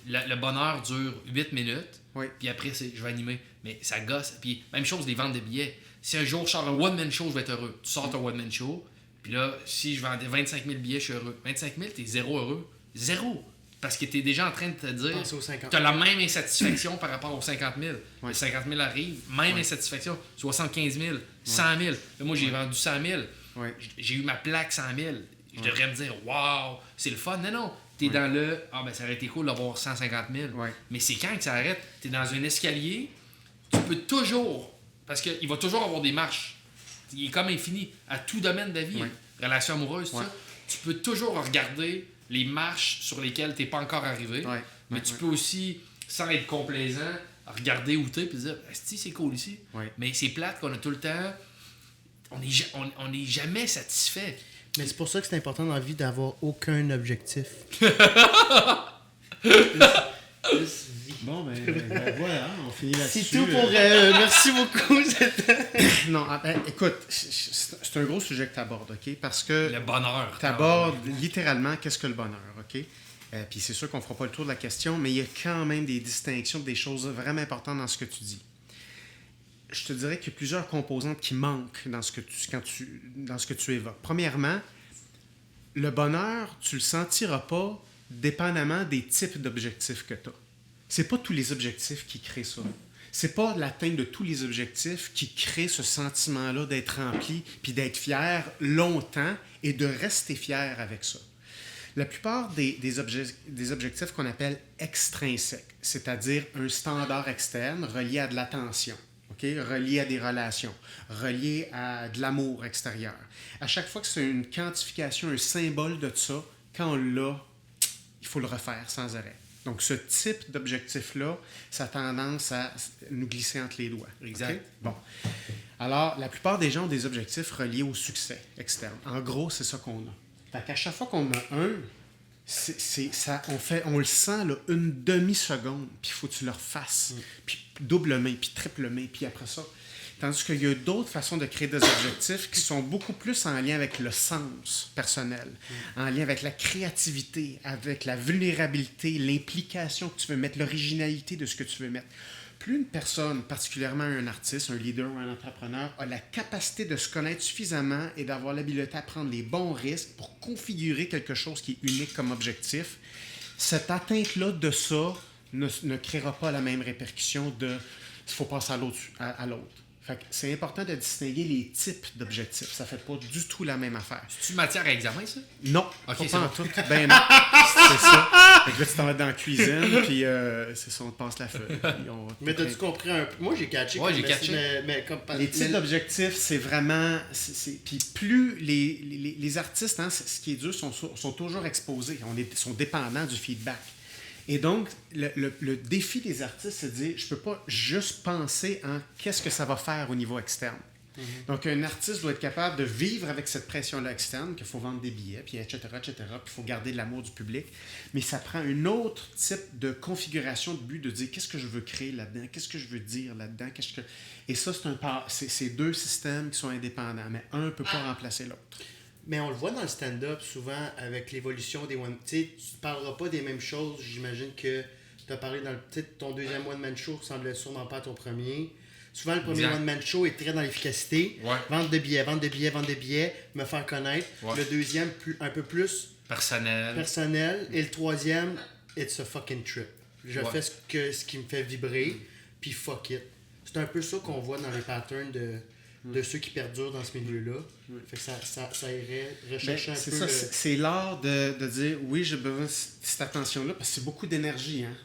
le bonheur dure 8 minutes. Puis après, je vais animer. Mais ça gosse. Puis même chose, les ventes de billets. Si un jour je sors un one-man show, je vais être heureux. Tu sors ton one-man show. Puis là, si je vendais 25 000 billets, je suis heureux. 25 000, t'es zéro heureux. Zéro. Parce que tu es déjà en train de te dire, Penser aux 50 tu as la même insatisfaction par rapport aux 50 000. Ouais. Les 50 000 arrivent, même insatisfaction. 75 000, 100 000. Là, moi, j'ai vendu 100 000. Ouais. J'ai eu ma plaque 100 000. Je devrais me dire, waouh, c'est le fun. Non. Tu es dans le, ben ça aurait été cool d'avoir 150 000. Ouais. Mais c'est quand que ça arrête? Tu es dans un escalier, tu peux toujours, parce qu'il va toujours avoir des marches. Il est comme infini à tout domaine de la vie. Ouais. Relation amoureuse, tout Ouais. ça. Tu peux toujours regarder les marches sur lesquelles tu n'es pas encore arrivé. Ouais. Mais Ouais. tu peux aussi, sans être complaisant, regarder où tu es et dire, esti, c'est cool ici. Ouais. Mais c'est plate qu'on a tout le temps. On n'est jamais satisfait. Mais c'est pour ça que c'est important dans la vie d'avoir aucun objectif. Bon, ben voilà, on finit là-dessus. C'est tout pour... merci beaucoup. Non, écoute, c'est un gros sujet que tu abordes, OK? Parce que Le bonheur. tu abordes littéralement qu'est-ce que le bonheur, OK? Puis c'est sûr qu'on ne fera pas le tour de la question, mais il y a quand même des distinctions, des choses vraiment importantes dans ce que tu dis. Je te dirais qu'il y a plusieurs composantes qui manquent dans ce que dans ce que tu évoques. Premièrement, le bonheur, tu le sentiras pas dépendamment des types d'objectifs que tu as. C'est pas tous les objectifs qui créent ça. C'est pas l'atteinte de tous les objectifs qui crée ce sentiment-là d'être rempli puis d'être fier longtemps et de rester fier avec ça. La plupart des objectifs qu'on appelle extrinsèques, c'est-à-dire un standard externe relié à de l'attention, okay? Relié à des relations, relié à de l'amour extérieur. À chaque fois que c'est une quantification, un symbole de ça, quand on l'a, il faut le refaire sans arrêt. Donc, ce type d'objectif-là, ça a tendance à nous glisser entre les doigts. Exact. Okay? Bon. Alors, la plupart des gens ont des objectifs reliés au succès externe. En gros, c'est ça qu'on a. Fait qu'à chaque fois qu'on a un, on le sent là, une demi-seconde, puis il faut que tu le refasses, puis double main, puis triple main, puis après ça. Tandis qu'il y a d'autres façons de créer des objectifs qui sont beaucoup plus en lien avec le sens personnel, en lien avec la créativité, avec la vulnérabilité, l'implication que tu veux mettre, l'originalité de ce que tu veux mettre. Plus une personne, particulièrement un artiste, un leader ou un entrepreneur, a la capacité de se connaître suffisamment et d'avoir l'habileté à prendre les bons risques pour configurer quelque chose qui est unique comme objectif, cette atteinte-là de ça ne créera pas la même répercussion de « il faut passer à l'autre. Fait que c'est important de distinguer les types d'objectifs. Ça fait pas du tout la même affaire. C'est-tu matière à examen, ça? Non, Ok, pas c'est en bon. tout. Ben non, c'est ça. Fait que là, tu t'en vas dans la cuisine, puis c'est ça, on te passe la feuille. puis on va te Mais t'as-tu compris un peu? Moi, j'ai catché. Ouais, comme- j'ai mais- catché. Mais comme... Les types d'objectifs, c'est vraiment... Puis plus les artistes, hein, ce qui est dur, sont toujours exposés. Sont dépendants du feedback. Et donc, le défi des artistes, c'est de dire, je peux pas juste penser en qu'est-ce que ça va faire au niveau externe. Donc, un artiste doit être capable de vivre avec cette pression-là externe, qu'il faut vendre des billets, puis etc., puis il faut garder l'amour du public. Mais ça prend un autre type de configuration de but, de dire qu'est-ce que je veux créer là-dedans, qu'est-ce que je veux dire là-dedans, Et ça, c'est deux systèmes qui sont indépendants, mais un ne peut pas remplacer l'autre. Mais on le voit dans le stand-up souvent avec l'évolution des one. Tu sais, tu ne parleras pas des mêmes choses. J'imagine que tu as parlé dans ton deuxième one-man show ressemblait sûrement pas à ton premier. Souvent, le premier Exact. one-man show est très dans l'efficacité. Ouais. Vendre de billets, me faire connaître. Ouais. Le deuxième, un peu plus Personnel. personnel. Et le troisième, it's a fucking trip. Je Ouais. fais ce qui me fait vibrer, puis fuck it. C'est un peu ça qu'on voit dans les patterns de ceux qui perdurent dans ce milieu-là. Fait que ça irait rechercher Ben, un c'est peu ça, le... c'est l'art de dire oui, j'ai besoin de cette attention-là parce que c'est beaucoup d'énergie. Hein?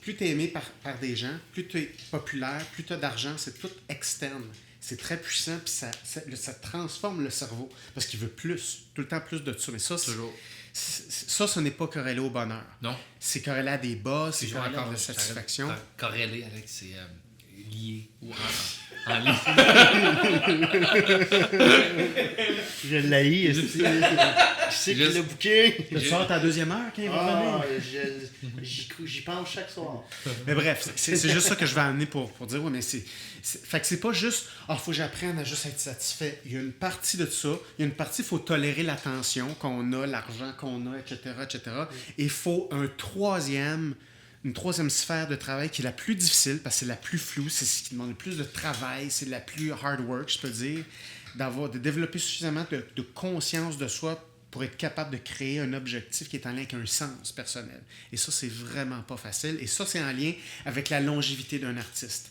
Plus tu es aimé par des gens, plus tu es populaire, plus tu as d'argent, c'est tout externe. C'est très puissant, puis ça transforme le cerveau parce qu'il veut plus, tout le temps plus de ça. Mais ça, Toujours. ce n'est pas corrélé au bonheur. Non. C'est corrélé à des bas, c'est Toujours corrélé à de la encore satisfaction. corrélé avec c'est lié ou en lien. Je l'haïs. Je sais qu'il Juste- l'a booké. Tu sors ta deuxième heure quand il va Ah, venir. j'y pense chaque soir. Mais bref, c'est juste ça que je vais amener pour dire, ouais, mais fait que c'est pas juste, faut que j'apprenne à juste être satisfait. Il y a une partie de ça. Il y a une partie, il faut tolérer l'attention qu'on a, l'argent qu'on a, etc., etc. Et il faut une troisième sphère de travail qui est la plus difficile, parce que c'est la plus floue, c'est ce qui demande le plus de travail, c'est la plus hard work, je peux dire, de développer suffisamment de conscience de soi pour être capable de créer un objectif qui est en lien avec un sens personnel. Et ça, c'est vraiment pas facile. Et ça, c'est en lien avec la longévité d'un artiste.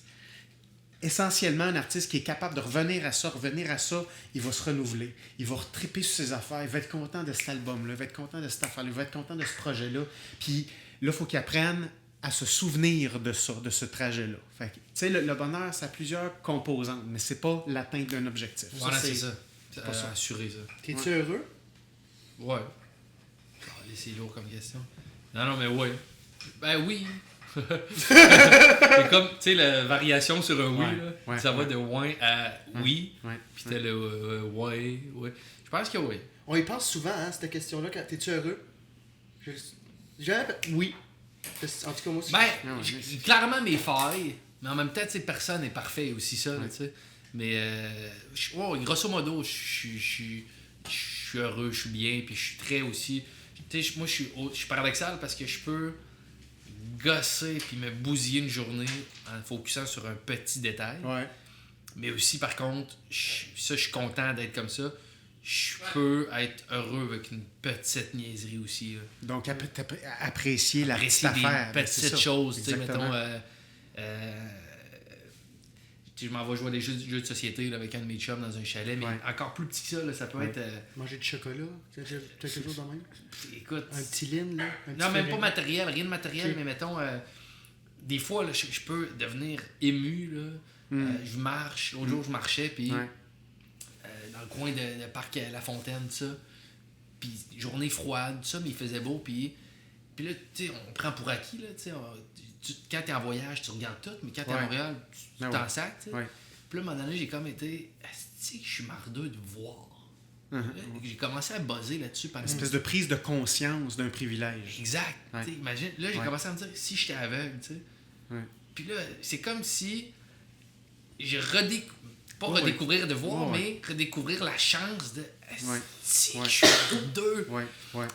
Essentiellement, un artiste qui est capable de revenir à ça, il va se renouveler. Il va retriper sur ses affaires. Il va être content de cet album-là, il va être content de cette affaire-là, il va être content de ce projet-là. Puis là, il faut qu'il apprenne à se souvenir de ça, de ce trajet-là. Fait que, tu sais, le bonheur, ça a plusieurs composantes, mais c'est pas l'atteinte d'un objectif. Voilà, c'est ça. C'est pas ça. Assurer ça. T'es-tu heureux? Ouais. C'est lourd comme question. Non, mais ouais. Ben oui. C'est comme, tu sais, la variation sur un oui, là. Ouais, Ça va de ouais à oui. Ouais, Puis t'as le ouais. Je pense que oui. On y pense souvent, hein, cette question-là. T'es-tu heureux? Oui. En tout cas, moi aussi. Ben, clairement mes failles, mais en même temps, tu sais, personne n'est parfait aussi, ça, tu sais. Mais, grosso modo, je suis heureux, je suis bien, puis je suis très aussi. Tu sais, moi, je suis paradoxal parce que je peux gosser puis me bousiller une journée en focusant sur un petit détail. Ouais. Mais aussi, par contre, je suis content d'être comme ça. Je peux être heureux avec une petite niaiserie aussi. Là. Donc, apprécier la petite Apprécier affaire. des petites choses. Tu sais, Exactement. mettons, je m'en vais jouer à des jeux de société là, avec un de mes chums dans un chalet, mais encore plus petit que ça, là, ça peut être... Manger du chocolat, quelque chose de même. Écoute... Un petit lin, là. Non, même pas matériel, rien de matériel, mais mettons... des fois, là, je peux devenir ému, là. Je marche. L'autre jour, je marchais, puis... dans le coin de parc La Fontaine, tout ça. Puis journée froide, tout ça, mais il faisait beau, puis là, tu sais, on prend pour acquis, là, tu sais... Quand t'es en voyage, tu regardes tout, mais quand t'es à Montréal, tu t'en sacs, tu sais. Puis là, à un moment donné, j'ai comme été... Asti que je suis mardeux de voir. J'ai commencé à buzzer là-dessus. Une espèce de prise de conscience d'un privilège. Exact. Imagine, là, j'ai commencé à me dire, si j'étais aveugle, tu sais. Puis là, c'est comme si j'ai redécouvrir de voir, mais redécouvrir la chance de... Si je suis deux.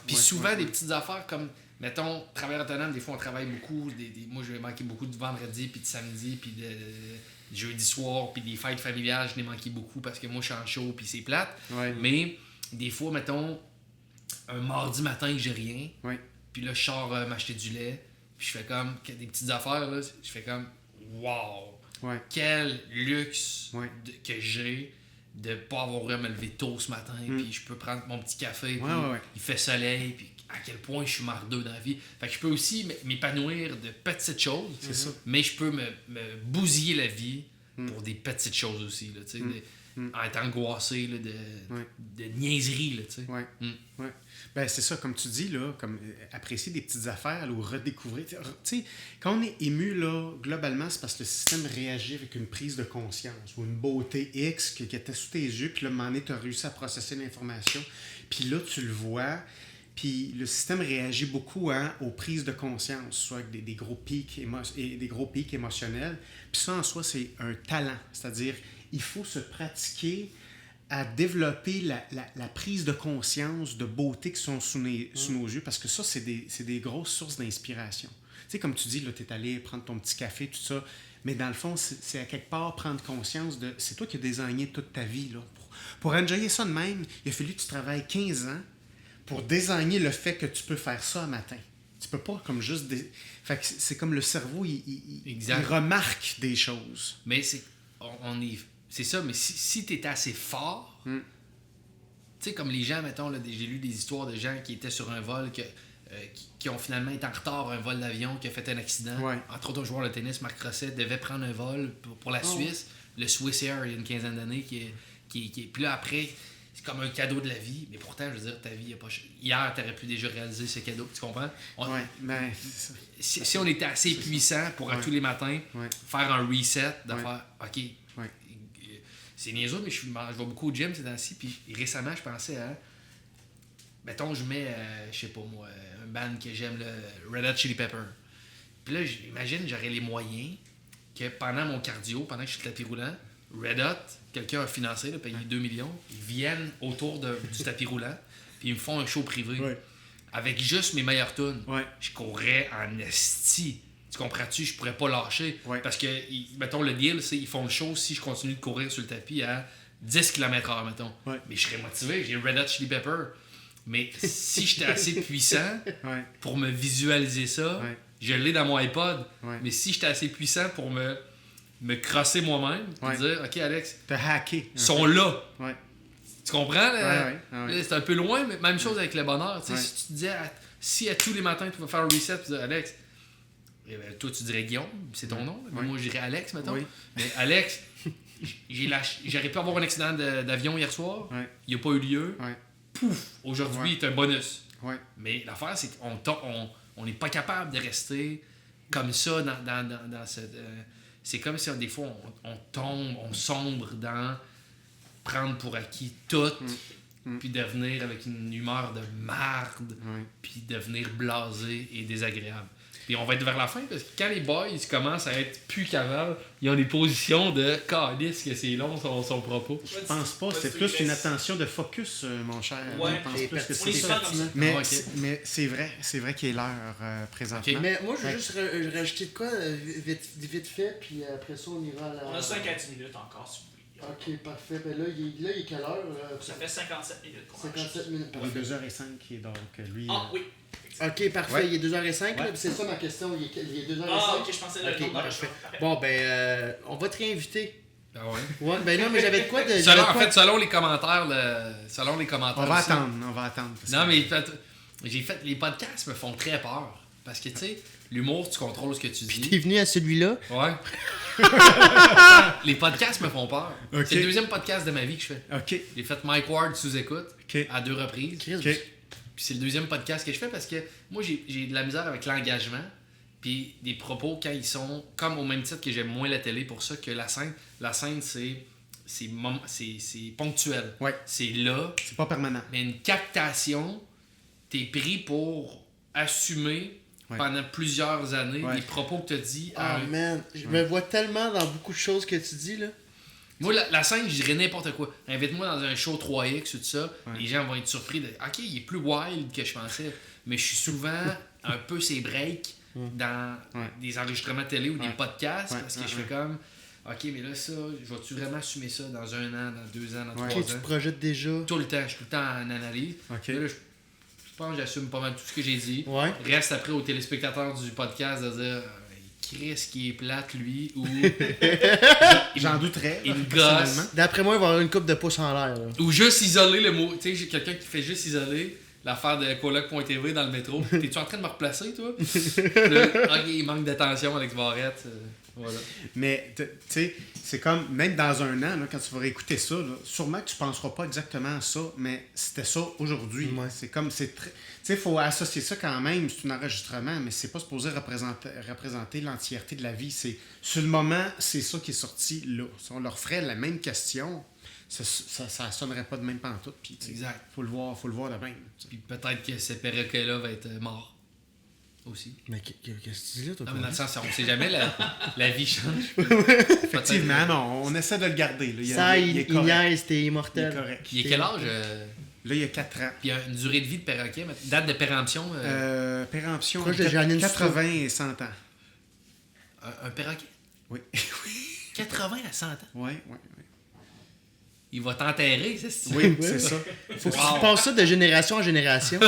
Puis souvent, des petites affaires comme... Mettons, travailleur autonome, des fois on travaille beaucoup. Moi, je vais manquer beaucoup de vendredi, puis de samedi, puis de jeudi soir, puis des fêtes familiales, je l'ai manqué beaucoup parce que moi, je suis en show, puis c'est plate. Mais des fois, mettons, un mardi matin, j'ai rien. Puis là, je sors m'acheter du lait, puis je fais comme des petites affaires, là. Je fais comme, wow! Quel luxe que j'ai de pas avoir eu à me lever tôt ce matin, puis je peux prendre mon petit café, puis il fait soleil, puis à quel point je suis mardeux dans la vie. Fait que je peux aussi m'épanouir de petites choses, mais je peux me bousiller la vie pour des petites choses aussi, là, tu sais, en étant angoissé là, de niaiseries, là, tu sais. Ben, c'est ça, comme tu dis, là, comme apprécier des petites affaires là, ou redécouvrir. Tu sais, quand on est ému, là, globalement, c'est parce que le système réagit avec une prise de conscience ou une beauté X qui était sous tes yeux, puis là, à un moment donné, tu as réussi à processer l'information, puis là, tu le vois. Puis le système réagit beaucoup aux prises de conscience, soit avec des gros pics émotionnels. Puis ça, en soi, c'est un talent. C'est-à-dire, il faut se pratiquer à développer la prise de conscience de beauté qui sont sous nos yeux, parce que ça, c'est des grosses sources d'inspiration. Tu sais, comme tu dis, tu es allé prendre ton petit café, tout ça, mais dans le fond, c'est à quelque part prendre conscience de... C'est toi qui as désigné toute ta vie. Là. Pour enjoyer ça de même, il a fallu que tu travailles 15 ans pour désigner le fait que tu peux faire ça un matin. Tu peux pas comme juste... Fait que c'est comme le cerveau, il remarque des choses. Mais c'est ça, mais si tu es assez fort, tu sais, comme les gens, mettons, là, j'ai lu des histoires de gens qui étaient sur un vol, qui ont finalement été en retard à un vol d'avion, qui a fait un accident. Entre autres, un joueur de tennis, Marc Rosset, devait prendre un vol pour la Suisse, le Swiss Air, il y a une quinzaine d'années, puis là, après... C'est comme un cadeau de la vie, mais pourtant, je veux dire, ta vie, hier, tu aurais pu déjà réaliser ce cadeau, tu comprends? Mais si on était assez puissant pour, à tous les matins, faire un reset, de faire, OK, c'est niaiseux, mais je vais beaucoup au gym ces temps-ci, puis récemment, je pensais à, mettons, je mets, je sais pas moi, un band que j'aime, le Red Hot Chili Pepper. Puis là, j'imagine, j'aurais les moyens que pendant mon cardio, pendant que je suis tapis roulant, Red Hot, quelqu'un a financé, là, payé 2 millions, ils viennent autour du tapis roulant, puis ils me font un show privé. Avec juste mes meilleures tunes. Je courrais en esti. Tu comprends-tu? Je pourrais pas lâcher. Parce que, mettons, le deal, c'est ils font le show si je continue de courir sur le tapis à 10 km/h, mettons. Mais je serais motivé. J'ai Red Hot Chili Pepper. Mais si j'étais assez puissant Ouais. pour me visualiser ça, Ouais. je l'ai dans mon iPod. Ouais. Mais si j'étais assez puissant pour me crosser moi-même, puis Ouais. dire, OK, Alex, T'as hacké. ils sont là. Ouais. Tu comprends? Là? Ouais. Là, c'est un peu loin, mais même chose avec le bonheur. Tu sais, Ouais. Si tu te disais, si à tous les matins, tu vas faire un reset, tu dis, Alex, eh ben, toi, tu dirais Guillaume, c'est ton nom. Mais Ouais. moi, je dirais Alex, mettons. Oui. Mais Alex, j'aurais pu avoir un accident d'avion hier soir. Ouais. Il n'a pas eu lieu. Ouais. Pouf! Aujourd'hui, Ouais. c'est un bonus. Ouais. Mais l'affaire, c'est qu'on n'est pas capable de rester comme ça dans cette. C'est comme si des fois, on tombe, on sombre dans prendre pour acquis tout, puis devenir avec une humeur de marde, Ouais. puis devenir blasé et désagréable. Puis on va être vers la fin, parce que quand les boys commencent à être plus capables, ils ont des positions de calice que c'est long son propos. Je pense pas, c'est plus une attention de focus, mon cher. Ouais, je pense c'est plus que On est c'est souvent ça. comme ça. Mais, Ah, ok. mais c'est vrai qu'il est l'heure présentement. Ok. Mais moi, je veux Ouais. juste rajouter de quoi vite fait, puis après ça, on ira à la. On a 5 à 10 minutes encore, si vous voulez. Ok, parfait. Ben là, il est quelle heure Ça fait 57 minutes qu'on 57 minutes. Il Parfait. est 2h05, donc lui. Ah oui. Ok, parfait. Ouais. Il est 2h05, Ouais. là, c'est ça ma question. Il est 2h05. Ah ok, je pensais le Ok, nombre d'heures. parfait. Parfait. Bon, ben, on va te réinviter. Ah ouais. Ouais, ben non, mais j'avais de quoi de. Selon, j'avais de en quoi fait, selon les commentaires, selon les commentaires. On va aussi. attendre. Parce Non, que- mais j'ai fait. Les podcasts me font très peur. Parce que, tu sais, l'humour, tu contrôles ce que tu dis. T'es venu à celui-là? Ouais. Les podcasts me font peur. Ok. C'est le deuxième podcast de ma vie que je fais. Ok. J'ai fait Mike Ward sous écoute Ok. à 2 reprises. Chris, Ok. Puis c'est le deuxième podcast que je fais parce que moi, j'ai de la misère avec l'engagement. Puis des propos, quand ils sont comme au même titre que j'aime moins la télé pour ça que la scène. La scène, c'est ponctuel. Ouais. C'est là. C'est pas permanent. Mais une captation, t'es pris pour assumer Ouais. pendant plusieurs années Ouais. les propos que tu as dit. Ah, man. Je me vois tellement dans beaucoup de choses que tu dis, là. Moi, la scène, je dirais n'importe quoi. Invite-moi dans un show 3X ou tout ça. Ouais. Les gens vont être surpris de OK, il est plus wild que je pensais. Mais je suis souvent un peu ses breaks dans Ouais. des enregistrements télé ou des Ouais. podcasts Ouais. parce que Ouais. je fais comme OK, mais là, ça, je vais-tu vraiment assumer ça dans 1 an, dans 2 ans, dans Ouais. 3 Ok, tu te ans? projettes déjà. Tout le temps, je suis tout le temps en analyse. Ok. Là, je pense que j'assume pas mal tout ce que j'ai dit. Ouais. Reste après aux téléspectateurs du podcast de dire Chris qui est plate, lui, ou J'en douterais. il là, me personnellement. gosse. D'après moi, il va y avoir une coupe de pouce en l'air, là. Ou juste isoler le mot. Tu sais, j'ai quelqu'un qui fait juste isoler l'affaire de coloc.tv dans le métro. T'es-tu en train de me replacer, toi? Ok, il manque d'attention, Alex Barrette. Voilà. Mais, tu sais, c'est comme, même dans 1 an, là, quand tu vas réécouter ça, là, sûrement que tu penseras pas exactement à ça, mais c'était ça aujourd'hui. Ouais. C'est comme, c'est très. Tu sais, il faut associer ça quand même, c'est un enregistrement, mais c'est pas supposé représenter l'entièreté de la vie. C'est, sur le moment, c'est ça qui est sorti là. Si on leur ferait la même question, ça sonnerait pas de même pantoute. Puis, tu sais, Exact. faut le voir de même. Puis peut-être que ce perroquet-là va être mort. Aussi. Mais qu'est-ce que tu dis là, toi? Non, mais dans le sens, on sait jamais, la vie change. Effectivement, non, on essaie de le garder. Là. Ça, il est il correct. niaise, t'es Il est immortel. correct. Puis il y a quel âge Là, il y a 4 ans. Puis il y a une durée de vie de perroquet, date de péremption. Péremption, Proche de Janine 80 et 100 ans. Un perroquet Oui. 80 à 100 ans. Oui. Il va t'enterrer, c'est Oui, c'est ça. Faut que Wow. tu passes ça de génération en génération.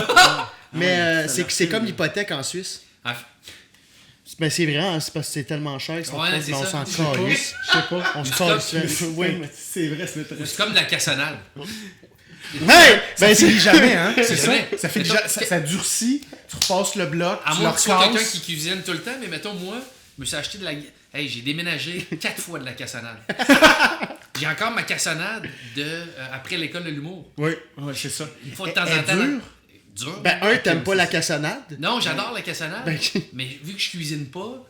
Mais ça c'est leur comme fait- l'hypothèque en Suisse. Ah, Ben c'est vrai, hein, c'est parce que c'est tellement cher que ça Ouais, coûte, c'est mais on ça. s'en Je sais pas. calisse. Je sais pas. On se comme- calisse. Oui. C'est vrai, c'est notre c'est comme de la cassonade. Hey! Ça Ben finit c'est... jamais, hein? C'est vrai. Ça fait déjà, ça durcit, tu repasses le bloc, À tu moins le que tu sois quelqu'un recasses. qui cuisine tout le temps, mais mettons, moi, je me suis acheté de la. Hey, j'ai déménagé 4 fois de la cassonade. J'ai encore ma cassonade de après l'école de l'humour. Oui, c'est ça. Une fois de temps Elle en temps. dure? Dur. Ben t'aimes pas la cassonade? Non, j'adore la cassonade. Ben, Mais vu que je cuisine pas,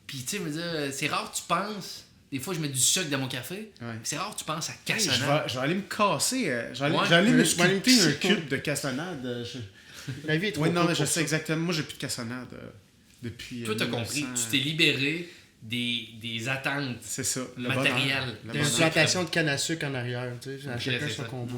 puis tu sais, me dire, c'est rare que tu penses. Des fois, je mets du sucre dans mon café. Ouais. C'est rare que tu penses à Je cassonade. vais aller me casser. Je vais aller, Ouais. je vais aller me Je vais aller me sculpter un pisser. cube de cassonade. la vie est trop Oui, non, courte mais je pour sais ça. exactement. Moi, j'ai plus de cassonade depuis. Toi, t'as 1900. compris. Tu t'es libéré des attentes. C'est ça. Le Matériel. bonheur. Le T'as une bonheur. plantation de canne à sucre en arrière, tu sais, à chacun c'est son ça. combat.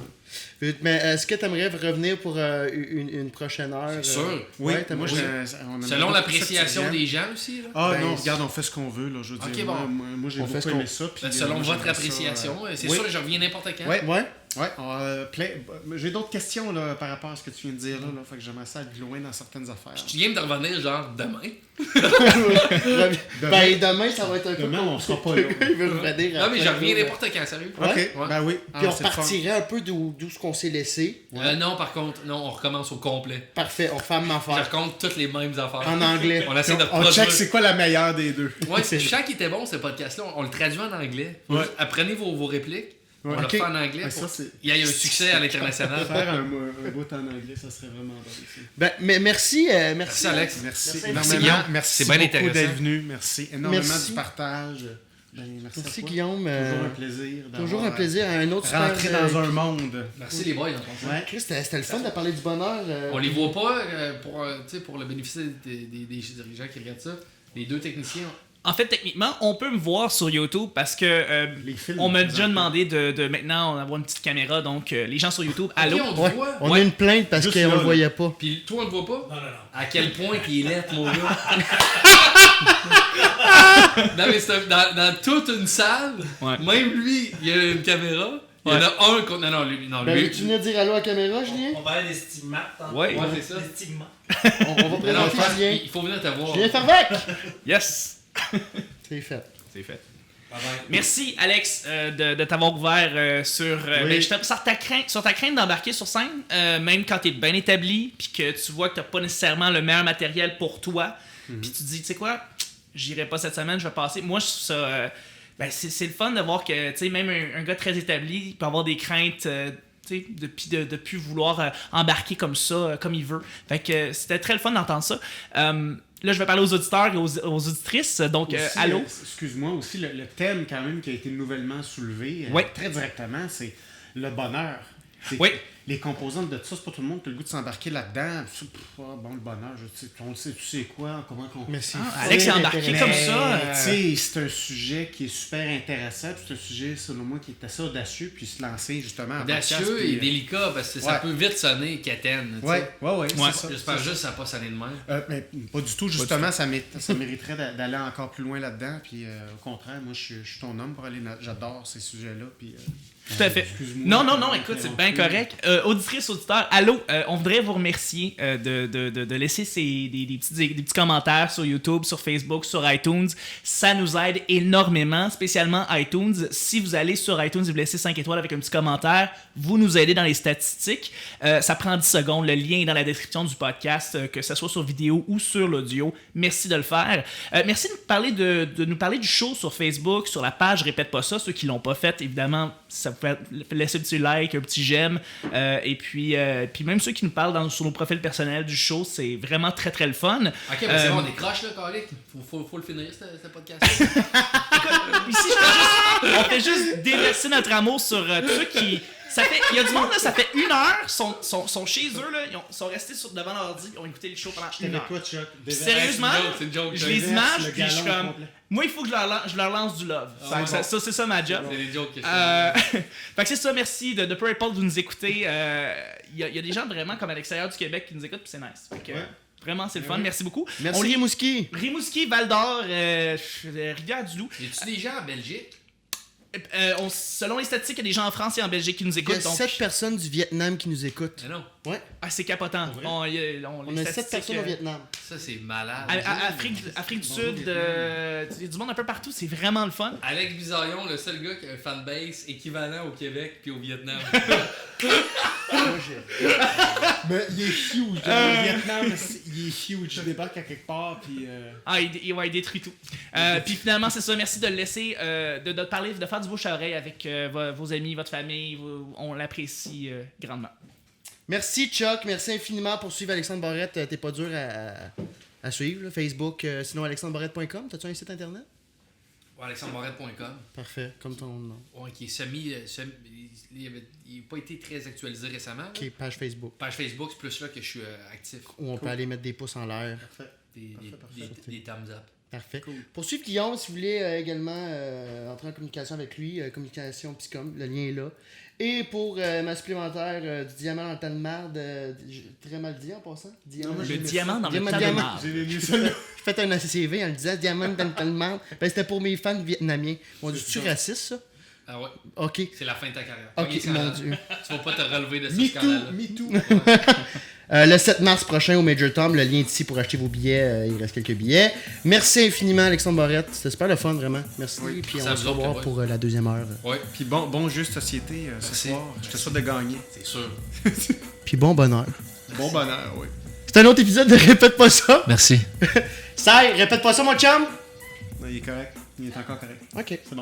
Mais est-ce que tu aimerais revenir pour une prochaine heure? C'est sûr. Oui, Ouais, moi, t'aimerais- on aimerait Selon beaucoup l'appréciation ça que tu des gens aussi. Là. Ah Ben, non, regarde, on fait ce qu'on veut. Là, je veux Ok, dire, bon. moi j'ai On fait beaucoup ce qu'on- aimé ça. puis, Selon moi, votre j'aimerais ça, appréciation. C'est oui. sûr, je reviens n'importe quand. Ouais. Ouais? Ouais, j'ai d'autres questions là, par rapport à ce que tu viens de dire. Là. Fait que j'aimerais ça aller loin dans certaines affaires. Tu viens de revenir, genre, demain. Ben, demain, ça va être un peu. Demain, on sera pas là. Il veut revenir Non, mais après, je reviens là. n'importe quand, sérieux. Ok, Ouais. ben oui. Puis on c'est le fun. repartirait un peu d'où ce qu'on s'est laissé. Non, par contre, non, on recommence au complet. Parfait, on refait la même Je affaire. raconte toutes les mêmes affaires. En anglais. On essaie de On produire. check c'est quoi la meilleure des deux. Ouais, je sens qu'il était bon ce podcast-là. On le traduit en anglais. Ouais. Juste apprenez vos répliques. Ouais. On le Ok. fait en anglais. Ouais, pour ça, c'est- qu'il y ait un succès à l'international. Faire un bout en anglais, ça serait vraiment bon. Aussi. Ben, mais merci. Merci, Alex. Merci Merci, énormément. Guillaume. Merci C'est bien beaucoup intéressant. d'être venu. Merci énormément Merci. du partage. Ben, merci Merci à toi. Guillaume. Toujours un plaisir. Toujours un d'avoir, plaisir. Un autre Rentrer super, dans un monde. Merci les boys, en passant. Ouais. Chris, c'était le fun de parler du bonheur. On les voit pas pour le bénéfice des dirigeants qui regardent ça. Les deux techniciens. En fait, techniquement, on peut me voir sur YouTube parce que Les films. on m'a déjà présentement. demandé de maintenant avoir une petite caméra. Donc, les gens sur YouTube, allô? Ok, on te Ouais, voit. on Ouais. a une plainte parce Juste qu'on là, le là. voyait pas. Puis toi, on le voit pas? Non. À quel point qu'il est lettre, mon gars. Non, mais dans toute une salle, Ouais. même lui, il y a une caméra. Il y en a un qu'on. Non, lui. Non, Ben, lui. tu venais dire allô à la caméra, Julien? On parlait des stigmates. tantôt. Ouais. Ouais, c'est ça. Des stigmates. On va Mais non, présenter je pense Julien. qu'il faut venir te voir. Julien Fervac! Yes! C'est fait. C'est fait. Bye bye. Merci, Alex, de t'avoir ouvert sur, Oui. ben, sur ta crainte d'embarquer sur scène, même quand t'es bien établi, puis que tu vois que t'as pas nécessairement le meilleur matériel pour toi, puis tu te dis, tu sais quoi, j'irai pas cette semaine, je vais passer. Moi, je trouve ça. Ben, c'est le fun de voir que, tu sais, même un gars très établi peut avoir des craintes. Tu sais, de plus vouloir embarquer comme ça, comme il veut. Fait que c'était très le fun d'entendre ça. Là, je vais parler aux auditeurs et aux auditrices. Donc, Aussi, allô? excuse-moi, aussi le thème quand même qui a été nouvellement soulevé, Oui. très directement, c'est le bonheur. C'est Oui. que les composantes de ça, c'est pas tout le monde qui a le goût de s'embarquer là-dedans. Bon, le bonheur, on le sait, tu sais quoi, comment qu'on... Mais c'est Ah, Alex est embarqué Mais, comme ça. tu sais, c'est un sujet qui est super intéressant, puis c'est un sujet, selon moi, qui est assez audacieux, puis se lancer justement en podcast, Audacieux puis, et délicat parce que ça ouais. peut vite sonner quétaine. tu sais. Ouais, Ouais. c'est ça. J'espère juste que ça n'a pas sonné de même. Mais pas du tout, justement, ça mériterait d'aller encore plus loin là-dedans. Puis au contraire, moi, je suis ton homme pour aller. J'adore ces sujets-là. Puis, Tout à fait. excuse-moi. Non, écoute, c'est bien correct. Auditrice, auditeur, allô, on voudrait vous remercier de laisser des petits commentaires sur YouTube, sur Facebook, sur iTunes. Ça nous aide énormément, spécialement iTunes. Si vous allez sur iTunes et vous laissez 5 étoiles avec un petit commentaire, vous nous aidez dans les statistiques. Ça prend 10 secondes. Le lien est dans la description du podcast, que ce soit sur vidéo ou sur l'audio. Merci de le faire. Merci de nous parler du show sur Facebook, sur la page Répète pas ça. Ceux qui l'ont pas fait, évidemment, ça vous fait laisser un petit like, un petit j'aime. Et puis même ceux qui nous parlent sur nos profils personnels du show, c'est vraiment très très le fun. Ok, mais c'est bon, on décroche là, Calic. Faut le finir, ce podcast. Ici, on fait juste déverser notre amour sur tous ceux qui. Il y a du monde, là, ça fait 1 heure, sont chez eux, là, ils sont restés devant l'ordi, ils ont écouté le show pendant 1 heure. toi, Chuck. Sérieusement, C'est une joke. je c'est les Déverse image, le puis je suis galon comme. complet. Moi, il faut que je leur lance du love. Ah, Ça, c'est ça ma job. des jokes que je Fait que c'est ça, merci de peu importe vous nous écoutez. Il y a des gens vraiment comme à l'extérieur du Québec qui nous écoutent, puis c'est nice. Fait que, Ouais. vraiment, c'est le fun. Merci beaucoup. Merci, On lit Rimouski. Rimouski, Val-d'Or, Rivière-du-Loup. Y a-tu des gens en Belgique? Selon les statistiques, il y a des gens en France et en Belgique qui nous Il y a écoutent. Donc, 7 personnes du Vietnam qui nous écoutent. Mais non. Ouais. c'est capotant. Pour vrai? On On a 7 personnes au Vietnam. Ça, c'est malade. Afrique du Sud, il y a du monde un peu partout. C'est vraiment le fun. Alex Bizarion, le seul gars qui a un fanbase équivalent au Québec puis au Vietnam. Mais il est huge. Le Vietnam, il est huge. Il débarque à quelque part, puis... Il détruit tout. Puis finalement, c'est ça. Merci de le laisser, de parler, de faire du bouche à oreille avec vos amis, votre famille. On l'apprécie grandement. Merci, Chuck. Merci infiniment pour suivre Alexandre Barrette. T'es pas dur à suivre. Là. Facebook, sinon alexandrebarrette.com. T'as-tu un site internet? Ouais, alexandrebarrette.com. Parfait, comme ton nom. Ouais, qui est il n'a pas été très actualisé récemment. là. Ok, page Facebook. Page Facebook, c'est plus là que je suis actif. Où on peut aller mettre des pouces en l'air. Des thumbs up. Parfait. Pour suivre Guillaume, si vous voulez également entrer en communication avec lui, communication Psycom, le lien est là. Et pour ma supplémentaire du diamant dans le temps de marde, très mal dit en passant. Diamant, moi, Le j'ai diamant dans le Diamant, tas de diamant. marde. J'ai lu ça, là. J'ai fait un ACCV en le disant diamant dans le temps de marde. Ben, c'était pour mes fans vietnamiens. On dit, tu raciste ça? Ah ouais, Ok. c'est la fin de ta carrière. Ok, Premier mon scandale. Dieu. Tu vas pas te relever de ce Me scandale-là. too, me too. Le 7 mars prochain au Major Tom, le lien est ici pour acheter vos billets. Il reste quelques billets. Merci infiniment, Alexandre Barrette. C'était super le fun, vraiment. Merci. Oui, Puis ça on va vous se autres, revoir ouais. pour la deuxième heure. Ouais, Puis bon jeu de société ce Merci. soir. Je te souhaite de gagner. c'est sûr. Puis bon bonheur. Bon bonheur, oui. C'est un autre épisode de Répète pas ça. Merci. Ça, répète pas ça, mon chum. Non, il est correct. Il est encore correct. Ok. C'est bon.